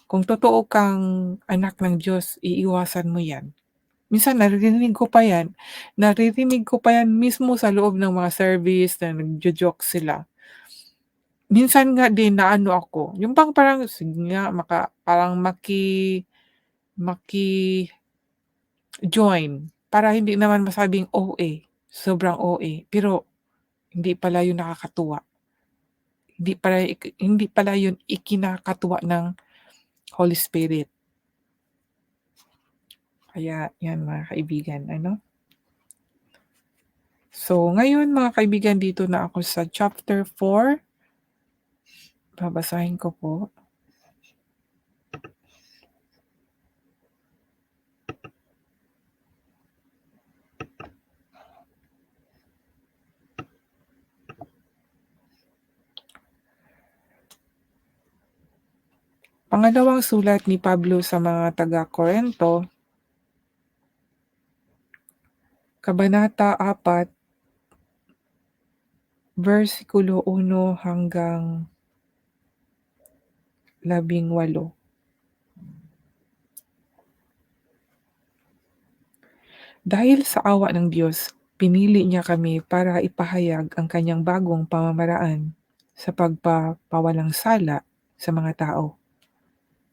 Kung totoo kang anak ng Diyos, iiwasan mo 'yan. Minsan naririnig ko pa 'yan mismo sa loob ng mga service na nagjo-joke sila. Minsan nga din naano ako, yung bang parang sige nga parang maki-join para hindi naman masabing OA, sobrang OA, pero hindi pala yun nakakatuwa. Hindi pala yun ikinakatuwa ng Holy Spirit. Kaya yan mga kaibigan, ano. So ngayon mga kaibigan, dito na ako sa chapter 4, babasahin ko po. Pangalawang sulat ni Pablo sa mga taga-Korinto, kabanata 4, versikulo 1 hanggang 18. Dahil sa awa ng Diyos, pinili niya kami para ipahayag ang kanyang bagong pamamaraan sa pagpapawalang sala sa mga tao.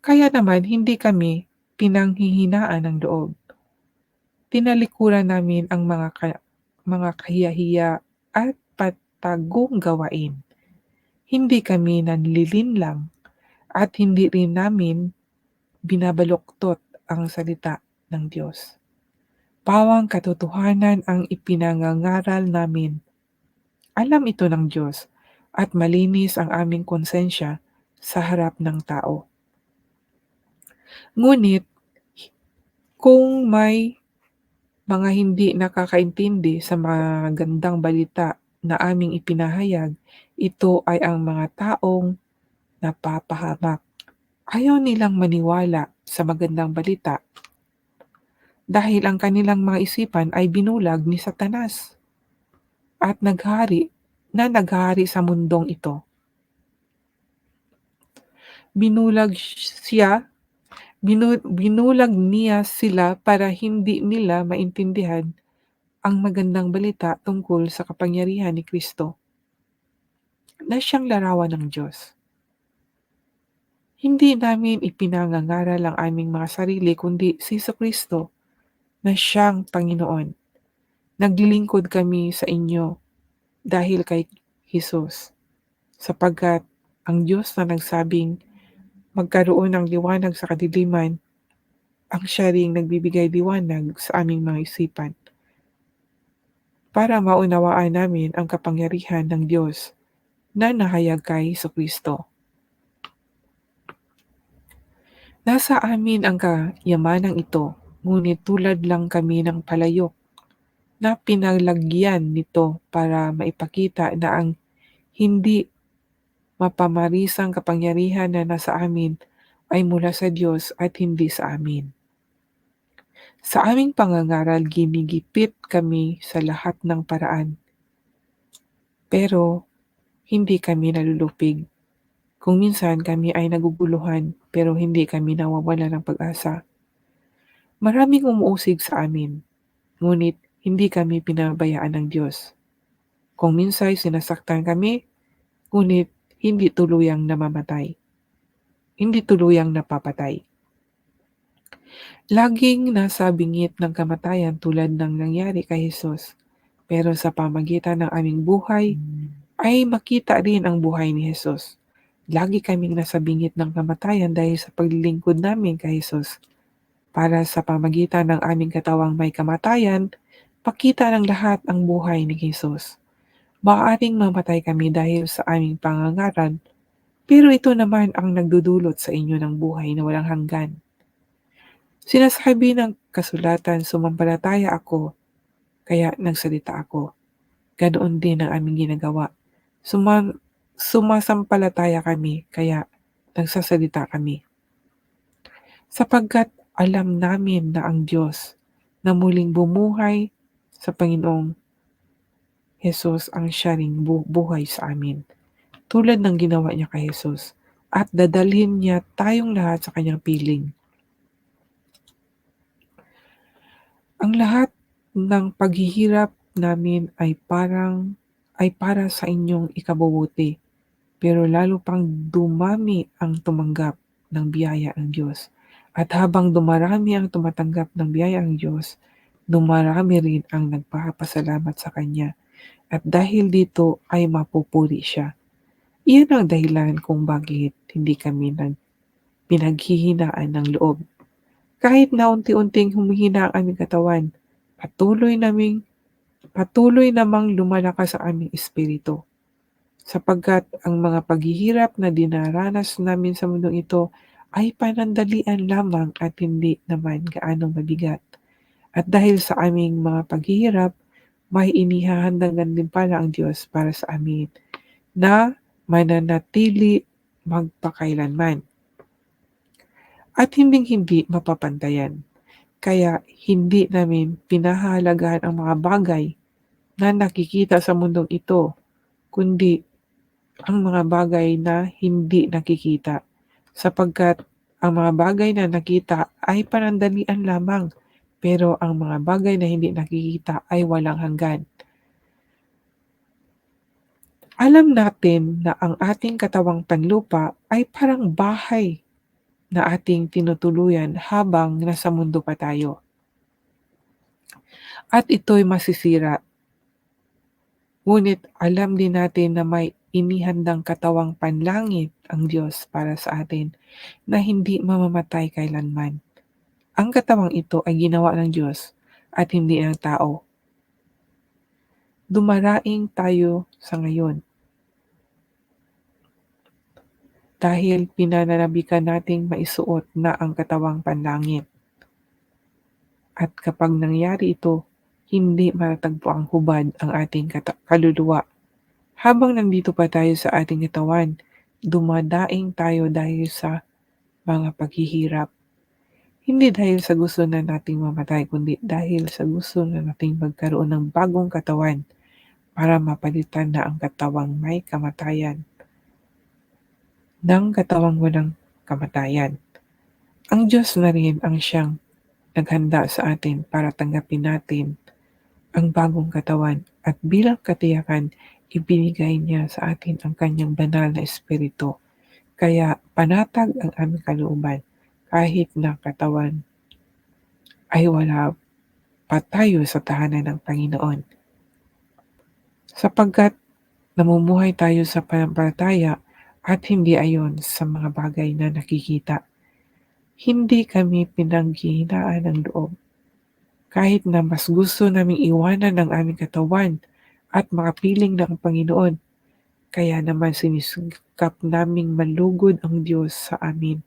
Kaya naman hindi kami pinanghihinaan ng loob. Tinalikuran namin ang mga kahiyahiya at patagong gawain. Hindi kami nanlilinlang at hindi rin namin binabaluktot ang salita ng Diyos. Pawang katotohanan ang ipinangangaral namin. Alam ito ng Diyos at malinis ang aming konsensya sa harap ng tao. Ngunit kung may mga hindi nakakaintindi sa magandang balita na aming ipinahayag, ito ay ang mga taong napapahamak. Ayaw nilang maniwala sa magandang balita dahil ang kanilang mga isipan ay binulag ni Satanas at naghari sa mundong ito. Binulag siya, binulag niya sila para hindi nila maintindihan ang magandang balita tungkol sa kapangyarihan ni Kristo na siyang larawan ng Diyos. Hindi namin ipinangangaral ang aming mga sarili kundi si Kristo na siyang Panginoon. Naglilingkod kami sa inyo dahil kay Jesus, sapagkat ang Diyos na nagsabing magkaroon ng liwanag sa kadiliman, ang siya ring nagbibigay liwanag sa aming mga isipan para maunawaan namin ang kapangyarihan ng Diyos na nahayag kay Kristo. Nasa amin ang kayamanang ito, ngunit tulad lang kami ng palayok na pinalagyan nito para maipakita na ang hindi mapamarisang kapangyarihan na nasa amin ay mula sa Diyos at hindi sa amin. Sa aming pangangaral, ginigipit kami sa lahat ng paraan, pero hindi kami nalulupig. Kung minsan kami ay naguguluhan, pero hindi kami nawawala ng pag-asa. Maraming umuusig sa amin, ngunit hindi kami pinabayaan ng Diyos. Kung minsan sinasaktan kami, ngunit hindi tuluyang napapatay. Laging nasa bingit ng kamatayan tulad ng nangyari kay Jesus. Pero sa pamagitan ng aming buhay, ay makita rin ang buhay ni Jesus. Lagi kaming nasa bingit ng kamatayan dahil sa paglilingkod namin kay Jesus. Para sa pamagitan ng aming katawang may kamatayan, pakita ng lahat ang buhay ni Jesus. Maaaring mamatay kami dahil sa aming pangangaral, pero ito naman ang nagdudulot sa inyo ng buhay na walang hanggan. Sinasabi ng kasulatan, sumampalataya ako, kaya nagsalita ako. Ganoon din ang aming ginagawa. Sumasampalataya kami, kaya nagsasalita kami. Sapagkat alam namin na ang Diyos na muling bumuhay sa Panginoong Jesus ang siya ring buhay sa amin. Tulad ng ginawa niya kay Jesus. At dadalhin niya tayong lahat sa kanyang piling. Ang lahat ng paghihirap namin ay para sa inyong ikabubuti, pero lalo pang dumami ang tumanggap ng biyaya ng Diyos. At habang dumarami ang tumatanggap ng biyaya ng Diyos, dumarami rin ang nagpapasalamat sa Kanya. At dahil dito ay mapupuri siya. Iyan ang dahilan kung bakit hindi kami pinaghihinaan ng loob. Kahit na unti-unting humihina ang aming katawan, patuloy namang lumalakas ang aming espiritu. Sapagkat ang mga paghihirap na dinaranas namin sa mundong ito ay panandalian lamang at hindi naman gaanong mabigat. At dahil sa aming mga paghihirap, may inihahandagan din pala ang Diyos para sa amin na mananatili magpakailanman at hindi mapapantayan. Kaya hindi namin pinahahalagahan ang mga bagay na nakikita sa mundong ito, kundi ang mga bagay na hindi nakikita, sapagkat ang mga bagay na nakita ay panandalian lamang, pero ang mga bagay na hindi nakikita ay walang hanggan. Alam natin na ang ating katawang panlupa ay parang bahay na ating tinutuluyan habang nasa mundo pa tayo. At ito'y masisira. Ngunit alam din natin na may inihandang katawang panlangit ang Diyos para sa atin na hindi mamamatay kailanman. Ang katawang ito ay ginawa ng Diyos at hindi ng tao. Dumaraing tayo sa ngayon dahil pinananabikan nating maisuot na ang katawang panlangit. At kapag nangyari ito, hindi matatagpo ang hubad ang ating kaluluwa. Habang nandito pa tayo sa ating katawan, dumadaing tayo dahil sa mga paghihirap. Hindi dahil sa gusto na nating mamatay, kundi dahil sa gusto na nating magkaroon ng bagong katawan para mapalitan na ang katawang may kamatayan ng katawang walang kamatayan. Ang Diyos na rin ang siyang naghanda sa atin para tanggapin natin ang bagong katawan at bilang katiyakan, ibinigay niya sa atin ang kanyang banal na espiritu. Kaya panatag ang aming kalooban kahit na katawan ay wala pa tayo sa tahanan ng Panginoon. Sapagkat namumuhay tayo sa pananampalataya at hindi ayon sa mga bagay na nakikita. Hindi kami pinanghihinaan ng loob. Kahit na mas gusto naming iwanan ang aming katawan at makapiling ng Panginoon, kaya naman sinisikap naming malugod ang Diyos sa amin,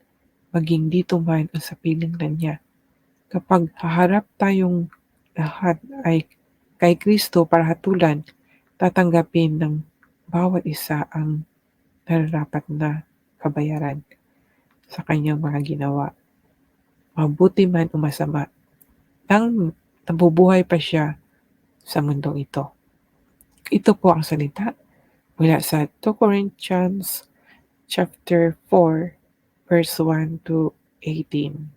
maging dito man o sa piling na niya. Kapag haharap tayong lahat ay kay Kristo para hatulan, tatanggapin ng bawat isa ang nararapat na kabayaran sa kanyang mga ginawa, mabuti man o masama, nang nabubuhay pa siya sa mundong ito. Ito po ang salita mula sa 2 Corinthians chapter 4, verse 1 to 18.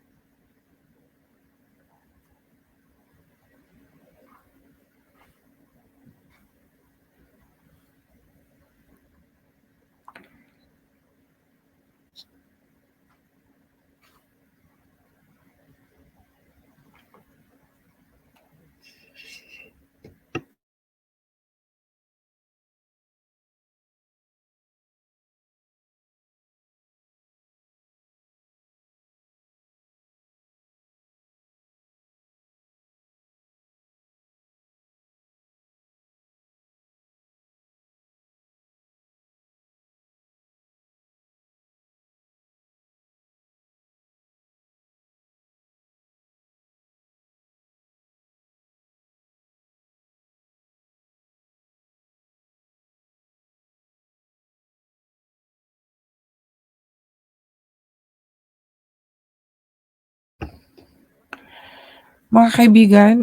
Mga kaibigan,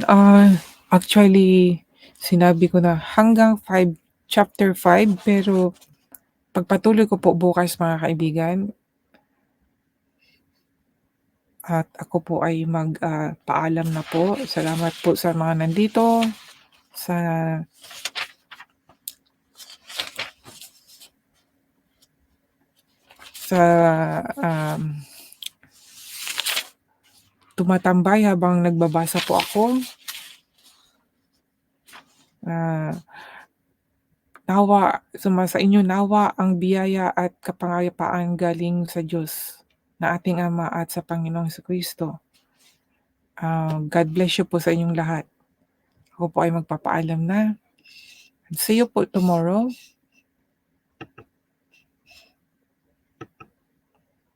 actually sinabi ko na hanggang chapter 5 pero pagpatuloy ko po bukas mga kaibigan at ako po ay paalam na po. Salamat po sa mga nandito sa sa tumatambay habang nagbabasa po ako. Nawa sumasa inyo nawa ang biyaya at kapayapaan galing sa Diyos na ating Ama at sa Panginoong Jesucristo. God bless you po sa inyong lahat. Ako po ay magpapaalam na. See you po tomorrow.